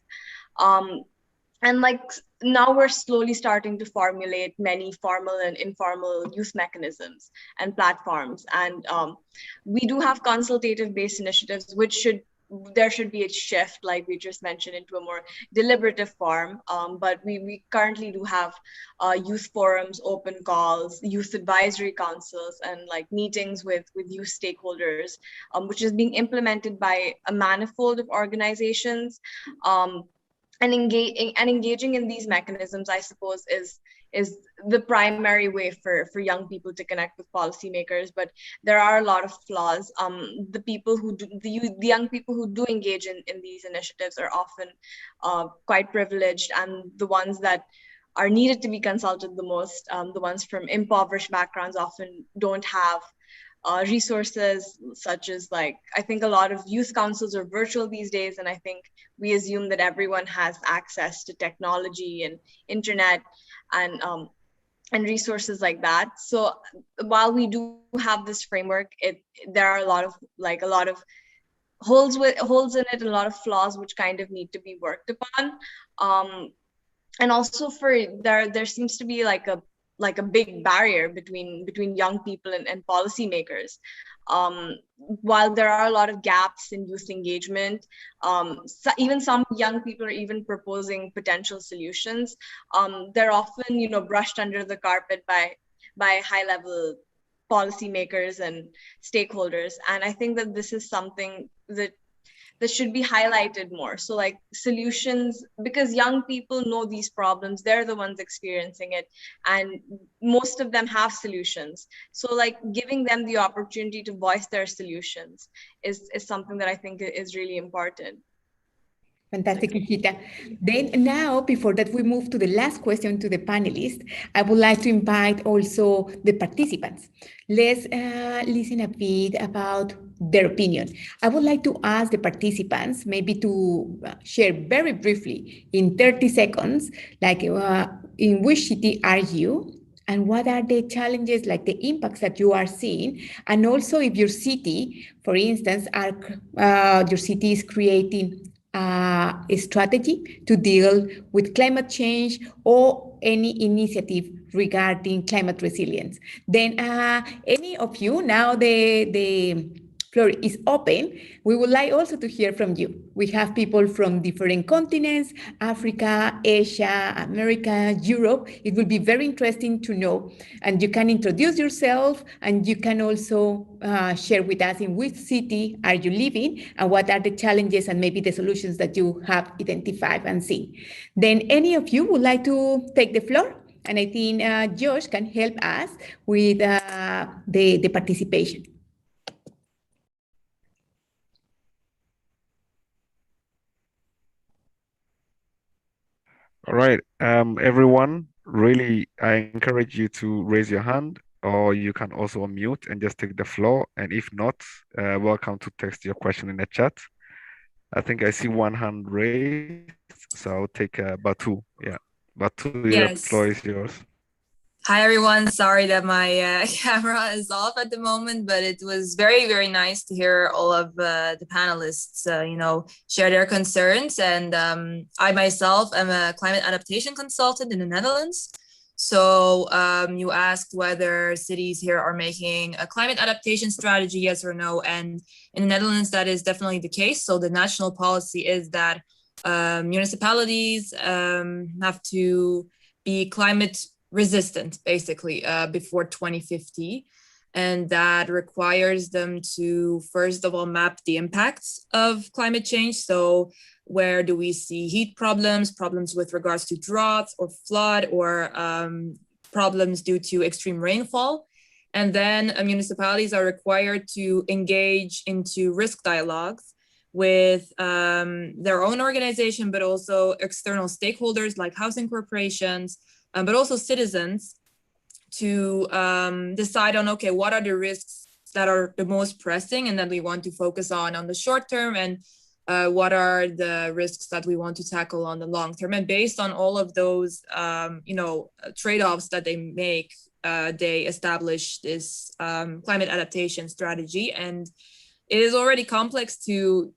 And like now we're slowly starting to formulate many formal and informal youth mechanisms and platforms. And we do have consultative-based initiatives, there should be a shift, like we just mentioned, into a more deliberative form. But we currently do have youth forums, open calls, youth advisory councils, and like meetings with youth stakeholders, which is being implemented by a manifold of organizations. And engaging in these mechanisms, I suppose, is the primary way for young people to connect with policymakers. But there are a lot of flaws. The young people who do engage in these initiatives are often quite privileged, and the ones that are needed to be consulted the most, the ones from impoverished backgrounds, often don't have resources such as, like, I think a lot of youth councils are virtual these days, and I think we assume that everyone has access to technology and internet and resources like that. So while we do have this framework, there are a lot of holes in it, a lot of flaws which kind of need to be worked upon. And also there seems to be like a big barrier between young people and policymakers. While there are a lot of gaps in youth engagement, even some young people are even proposing potential solutions. They're often, brushed under the carpet by high-level policymakers and stakeholders. And I think that this is something that should be highlighted more. So like solutions, because young people know these problems, they're the ones experiencing it, and most of them have solutions. So like giving them the opportunity to voice their solutions is something that I think is really important. Fantastic, Ishita. Then now, before that we move to the last question to the panelists, I would like to invite also the participants. Let's listen a bit about their opinion. I would like to ask the participants maybe to share very briefly in 30 seconds, like in which city are you? And what are the challenges, like the impacts that you are seeing? And also if your city, for instance, your city is creating a strategy to deal with climate change or any initiative regarding climate resilience. Then any of you, now the floor is open. We would like also to hear from you. We have people from different continents, Africa, Asia, America, Europe. It will be very interesting to know. And you can introduce yourself, and you can also share with us in which city are you living and what are the challenges and maybe the solutions that you have identified and seen. Then any of you would like to take the floor? And I think Josh can help us with the participation. All right, everyone, really, I encourage you to raise your hand, or you can also unmute and just take the floor. And if not, welcome to text your question in the chat. I think I see one hand raised, so I'll take Batu. Yeah, Batu, the Yes. floor is yours. Hi, everyone. Sorry that my camera is off at the moment, but it was very, very nice to hear all of the panelists, share their concerns. And I myself am a climate adaptation consultant in the Netherlands. So you asked whether cities here are making a climate adaptation strategy, yes or no. And in the Netherlands, that is definitely the case. So the national policy is that municipalities have to be climate resistant, basically, before 2050. And that requires them to, first of all, map the impacts of climate change. So where do we see heat problems with regards to droughts or flood, or problems due to extreme rainfall? And then municipalities are required to engage into risk dialogues with their own organization, but also external stakeholders like housing corporations, but also citizens, to decide on, okay, what are the risks that are the most pressing and that we want to focus on the short term, and what are the risks that we want to tackle on the long term. And based on all of those, trade-offs that they make, they establish this climate adaptation strategy. And it is already complex to,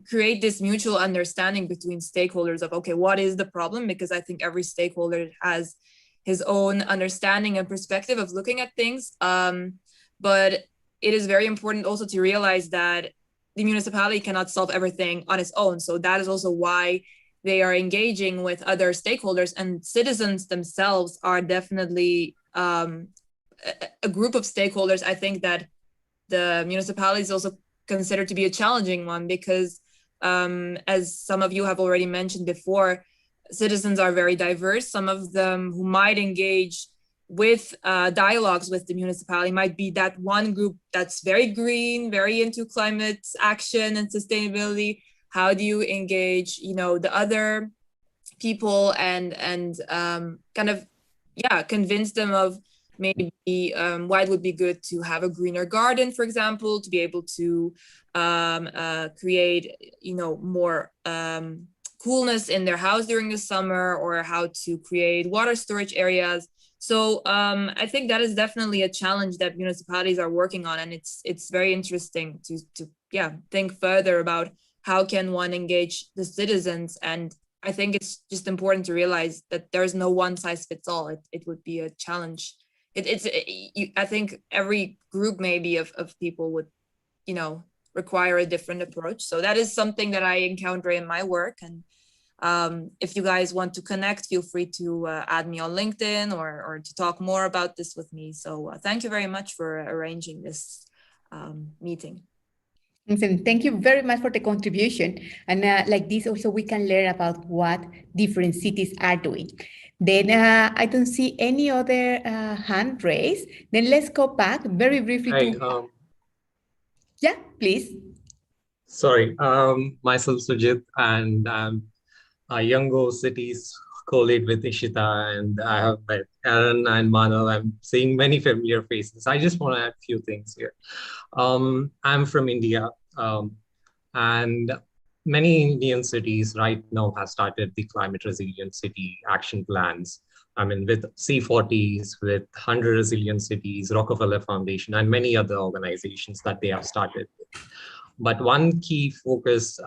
create this mutual understanding between stakeholders of, okay, what is the problem? Because I think every stakeholder has his own understanding and perspective of looking at things. But it is very important also to realize that the municipality cannot solve everything on its own. So that is also why they are engaging with other stakeholders, and citizens themselves are definitely a group of stakeholders. I think that the municipality is also considered to be a challenging one because, as some of you have already mentioned before, citizens are very diverse. Some of them who might engage with dialogues with the municipality might be that one group that's very green, very into climate action and sustainability. How do you engage, the other people and convince them of maybe why it would be good to have a greener garden, for example, to be able to create, more coolness in their house during the summer, or how to create water storage areas. So I think that is definitely a challenge that municipalities are working on, and it's very interesting to think further about how can one engage the citizens. And I think it's just important to realize that there's no one size fits all. It would be a challenge. I think every group maybe of people would, require a different approach. So that is something that I encounter in my work. And if you guys want to connect, feel free to add me on LinkedIn or to talk more about this with me. So thank you very much for arranging this meeting. And thank you very much for the contribution. And like this also we can learn about what different cities are doing. Then I don't see any other hand raised. Then let's go back very briefly to... Yeah, please. Sorry, myself Sujit, and I'm a Youngo Cities co-lead with Ishita, and I have met Aaron and Manav. I'm seeing many familiar faces. I just want to add a few things here. I'm from India, and many Indian cities right now have started the climate resilient city action plans. I mean, with C40s, with 100 Resilient Cities, Rockefeller Foundation, and many other organizations that they have started with. But one key focus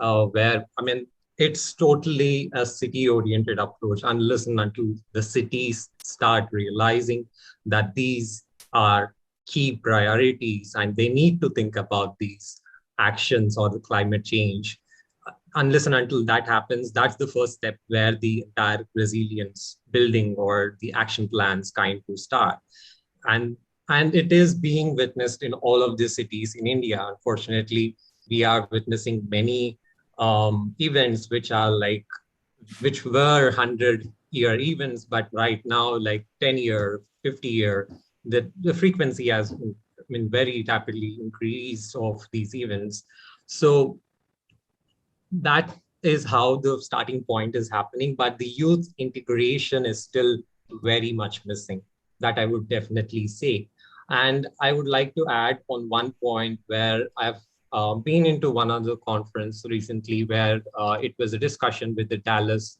it's totally a city-oriented approach unless and until the cities start realizing that these are key priorities and they need to think about these actions or the climate change. Unless and until that happens, that's the first step where the entire resilience building or the action plans kind of start. And it is being witnessed in all of the cities in India. Unfortunately, we are witnessing many events which were 100-year events, but right now, like 10-year, 50-year, the frequency has very rapidly increased of these events. So that is how the starting point is happening, but the youth integration is still very much missing. That I would definitely say. And I would like to add on one point where I've been into one other conference recently where it was a discussion with the Dallas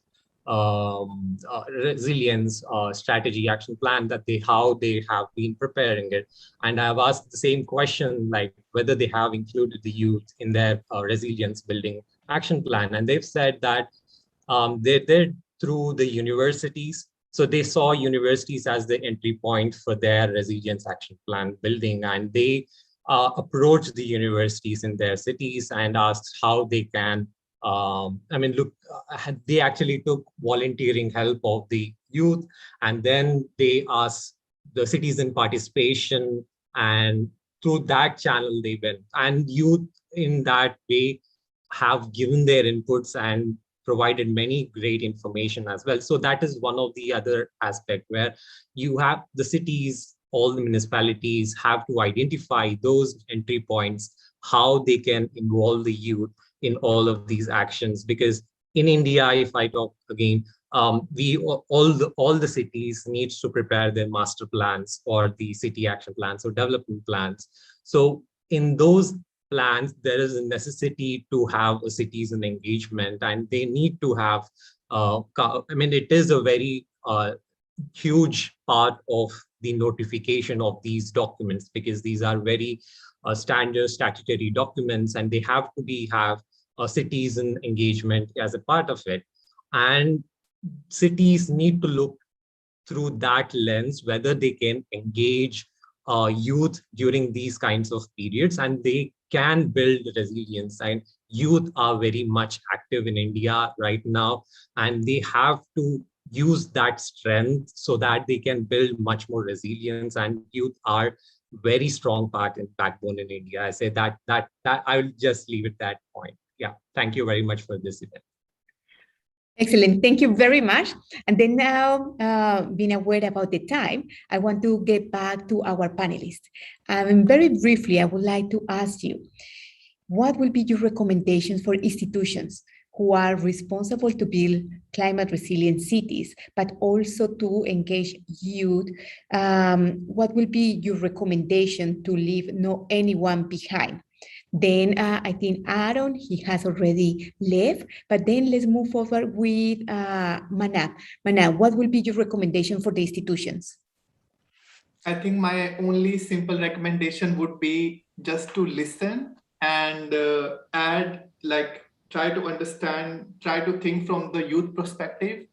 resilience strategy action plan, that how they have been preparing it. And I've asked the same question, like whether they have included the youth in their resilience building action plan. And they've said that they're through the universities. So they saw universities as the entry point for their resilience action plan building. And they approached the universities in their cities and asked how they can they actually took volunteering help of the youth, and then they asked the citizen participation, and through that channel they went. And youth in that way have given their inputs and provided many great information as well. So that is one of the other aspects where you have the cities, all the municipalities have to identify those entry points, how they can involve the youth in all of these actions. Because in India, if I talk again, all the cities needs to prepare their master plans or the city action plans or development plans. So in those plans, there is a necessity to have a citizen engagement, and they need to have, it is a very huge part of the notification of these documents, because these are very standard statutory documents, and they have to have a citizen engagement as a part of it. And cities need to look through that lens, whether they can engage youth during these kinds of periods, and they can build resilience. And youth are very much active in India right now, and they have to use that strength so that they can build much more resilience. And youth are very strong part and backbone in India. I say that I will just leave it at that point. Yeah, thank you very much for this event. Excellent, thank you very much. And then now, being aware about the time, I want to get back to our panelists. Very briefly, I would like to ask you, what will be your recommendations for institutions who are responsible to build climate resilient cities, but also to engage youth? What will be your recommendation to leave no anyone behind? Then I think Aaron, he has already left, but then let's move forward with Manaf. Manaf, what will be your recommendation for the institutions? I think my only simple recommendation would be just to listen and try to understand, try to think from the youth perspective,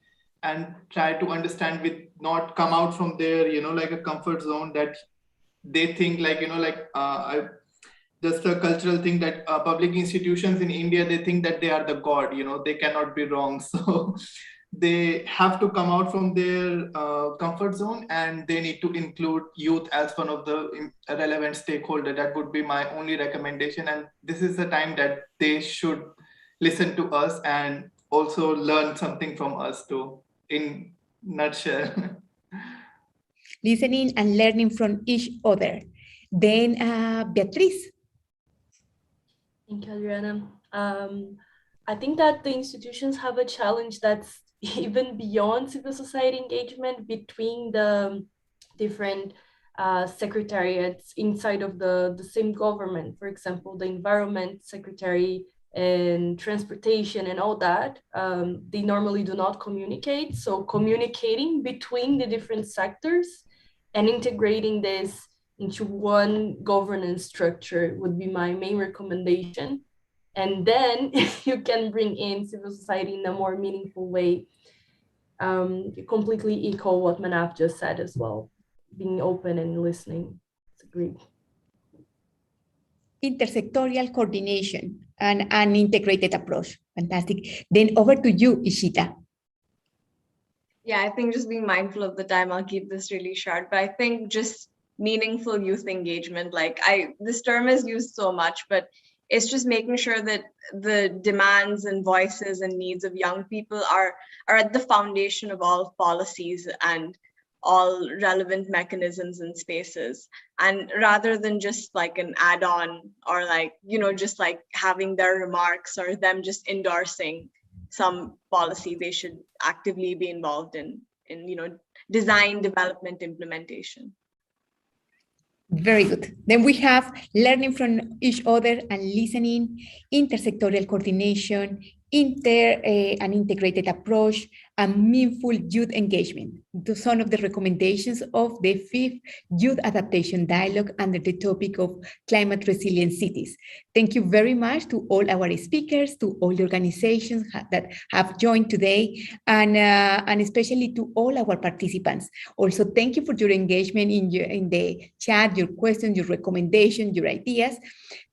and try to understand with not come out from their, like a comfort zone that they think just a cultural thing that public institutions in India, they think that they are the god, they cannot be wrong. So they have to come out from their comfort zone, and they need to include youth as one of the relevant stakeholder. That would be my only recommendation. And this is the time that they should listen to us and also learn something from us too, in nutshell. Listening and learning from each other. Then Beatriz. Thank you, Adriana. I think that the institutions have a challenge that's even beyond civil society engagement between the different secretariats inside of the same government. For example, the environment secretary and transportation and all that, they normally do not communicate. So communicating between the different sectors and integrating this into one governance structure would be my main recommendation. And then you can bring in civil society in a more meaningful way. Completely echo what Manaf just said as well, being open and listening. It's agreed. Intersectorial coordination and an integrated approach. Fantastic. Then over to you, Ishita. Yeah, I think just being mindful of the time, I'll keep this really short, but I think just meaningful youth engagement, this term is used so much, but it's just making sure that the demands and voices and needs of young people are at the foundation of all policies and all relevant mechanisms and spaces. And rather than just like an add-on or just having their remarks or them just endorsing some policy, they should actively be involved in design, development, implementation. Very good. Then we have learning from each other and listening, intersectorial coordination, an integrated approach, and meaningful youth engagement. Some of the recommendations of the 5th Youth Adaptation Dialogue under the topic of climate resilient cities. Thank you very much to all our speakers, to all the organizations that have joined today, and especially to all our participants. Also, thank you for your engagement in the chat, your questions, your recommendations, your ideas,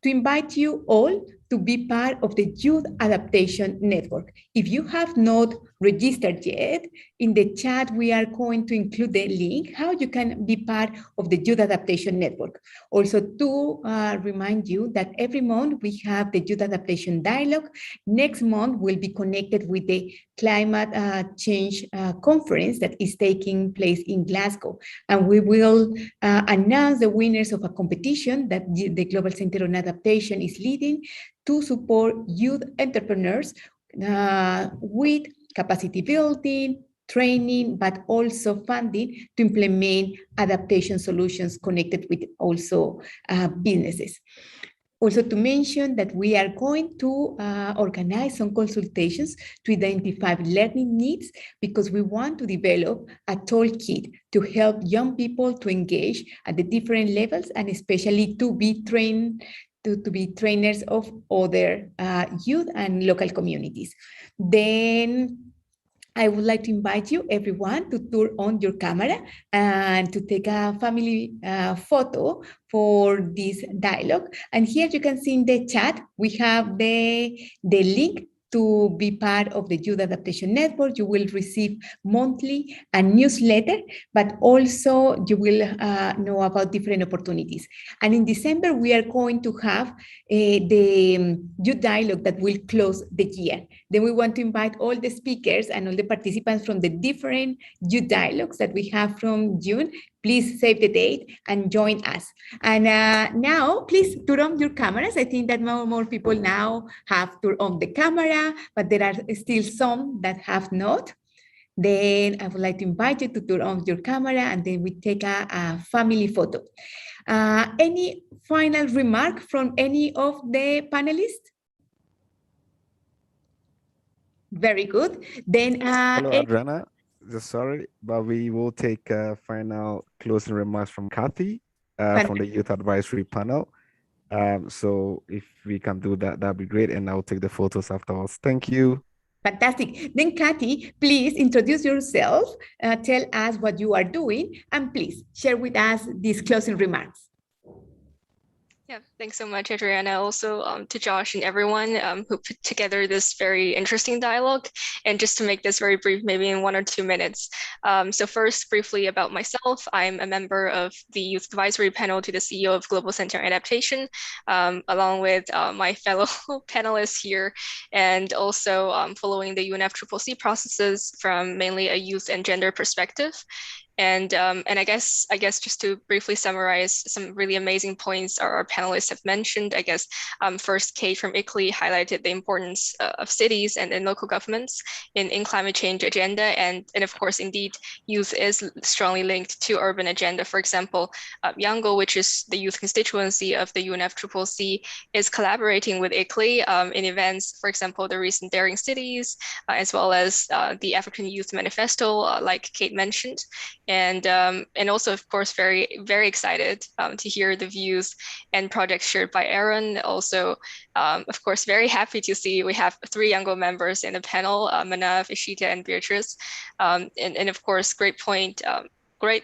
to invite you all to be part of the Youth Adaptation Network. If you have not registered yet, in the chat, we are going to include the link how you can be part of the Youth Adaptation Network. Also, to remind you that every month we have the Youth Adaptation Dialogue. Next month, we'll be connected with the Climate Change Conference that is taking place in Glasgow. And we will announce the winners of a competition that the Global Center on Adaptation is leading to support youth entrepreneurs with capacity building, training, but also funding to implement adaptation solutions connected with also businesses. Also to mention that we are going to organize some consultations to identify learning needs, because we want to develop a toolkit to help young people to engage at the different levels, and especially to be trained to be trainers of other youth and local communities. Then I would like to invite you, everyone, to turn on your camera and to take a family photo for this dialogue. And here you can see in the chat, we have the link to be part of the Youth Adaptation Network. You will receive monthly a newsletter, but also you will know about different opportunities. And in December, we are going to have the Youth Dialogue that will close the year. Then we want to invite all the speakers and all the participants from the different Youth Dialogues that we have from June. Please save the date and join us. And now, please turn on your cameras. I think that more people now have turned on the camera, but there are still some that have not. Then I would like to invite you to turn on your camera, and then we take a family photo. Any final remark from any of the panelists? Very good. Then, hello, Adriana. Just sorry, but we will take final closing remarks from Kathy from the Youth Advisory Panel. So if we can do that, that'd be great. And I'll take the photos afterwards. Thank you. Fantastic. Then Kathy, please introduce yourself, tell us what you are doing, and please share with us these closing remarks. Yeah, thanks so much, Adriana. Also to Josh and everyone who put together this very interesting dialogue. And just to make this very brief, maybe in 1 or 2 minutes. So first, briefly about myself, I'm a member of the Youth Advisory Panel to the CEO of Global Center on Adaptation, along with my fellow panelists here, and also following the UNFCCC processes from mainly a youth and gender perspective. And I guess just to briefly summarize some really amazing points our panelists have mentioned, I guess first Kate from ICLEI highlighted the importance of cities and local governments in climate change agenda. And of course, indeed, youth is strongly linked to urban agenda. For example, Yango, which is the youth constituency of the UNFCCC, is collaborating with ICLEI in events, for example, the recent Daring Cities, as well as the African Youth Manifesto, like Kate mentioned. And also, of course, very, very excited to hear the views and projects shared by Aaron. Also, of course, very happy to see we have 3 Yango members in the panel, Manav, Ishita, and Beatrice. And of course, great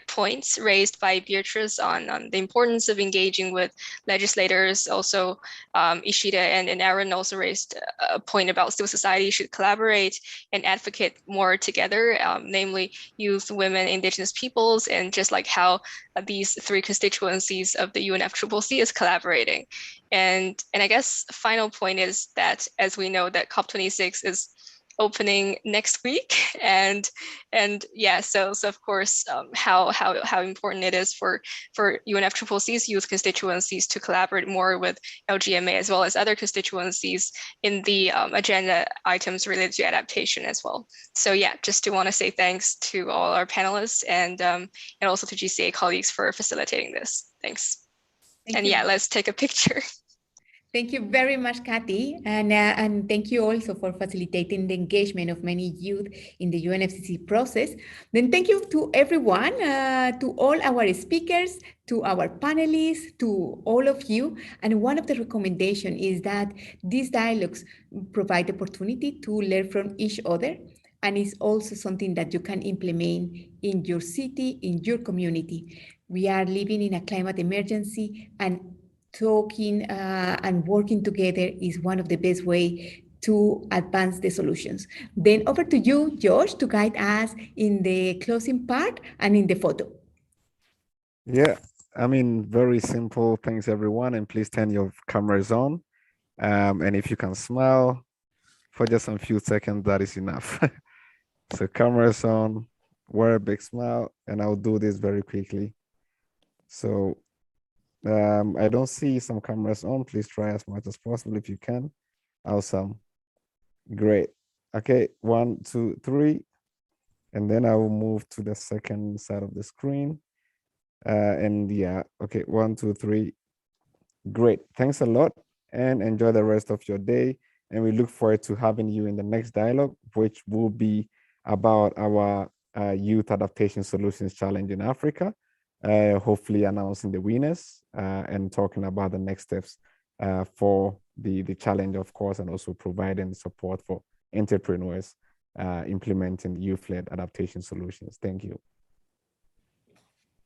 points raised by Beatrice on the importance of engaging with legislators. Also, Ishita and Aaron also raised a point about civil society should collaborate and advocate more together, namely youth, women, indigenous peoples, and just like how these 3 constituencies of the UNFCCC is collaborating. And I guess final point is that, as we know, that COP26 is opening next week, and yeah, so of course how important it is for UNFCCC's youth constituencies to collaborate more with LGMA as well as other constituencies in the agenda items related to adaptation as well. So yeah, just to want to say thanks to all our panelists and also to GCA colleagues for facilitating this. Thanks. And yeah, let's take a picture. Thank you very much, Kathy, and thank you also for facilitating the engagement of many youth in the UNFCCC process. Then thank you to everyone, to all our speakers, to our panelists, to all of you. And one of the recommendations is that these dialogues provide opportunity to learn from each other, and it's also something that you can implement in your city, in your community. We are living in a climate emergency, and talking and working together is one of the best ways to advance the solutions. Then over to you, Josh, to guide us in the closing part and in the photo. Yeah, I mean, very simple. Thanks, everyone. And please turn your cameras on. And if you can smile for just a few seconds, that is enough. So cameras on, wear a big smile, and I'll do this very quickly. So I don't see some cameras on. Please try as much as possible if you can. Awesome. Great. Okay, 1, 2, 3. And then I will move to the second side of the screen. And yeah, okay, 1, 2, 3. Great. Thanks a lot and enjoy the rest of your day. And we look forward to having you in the next dialogue, which will be about our Youth Adaptation Solutions Challenge in Africa. Hopefully announcing the winners and talking about the next steps for the challenge, of course, and also providing support for entrepreneurs implementing youth-led adaptation solutions. Thank you.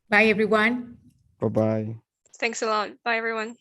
Bye, everyone. Bye-bye. Thanks a lot. Bye, everyone.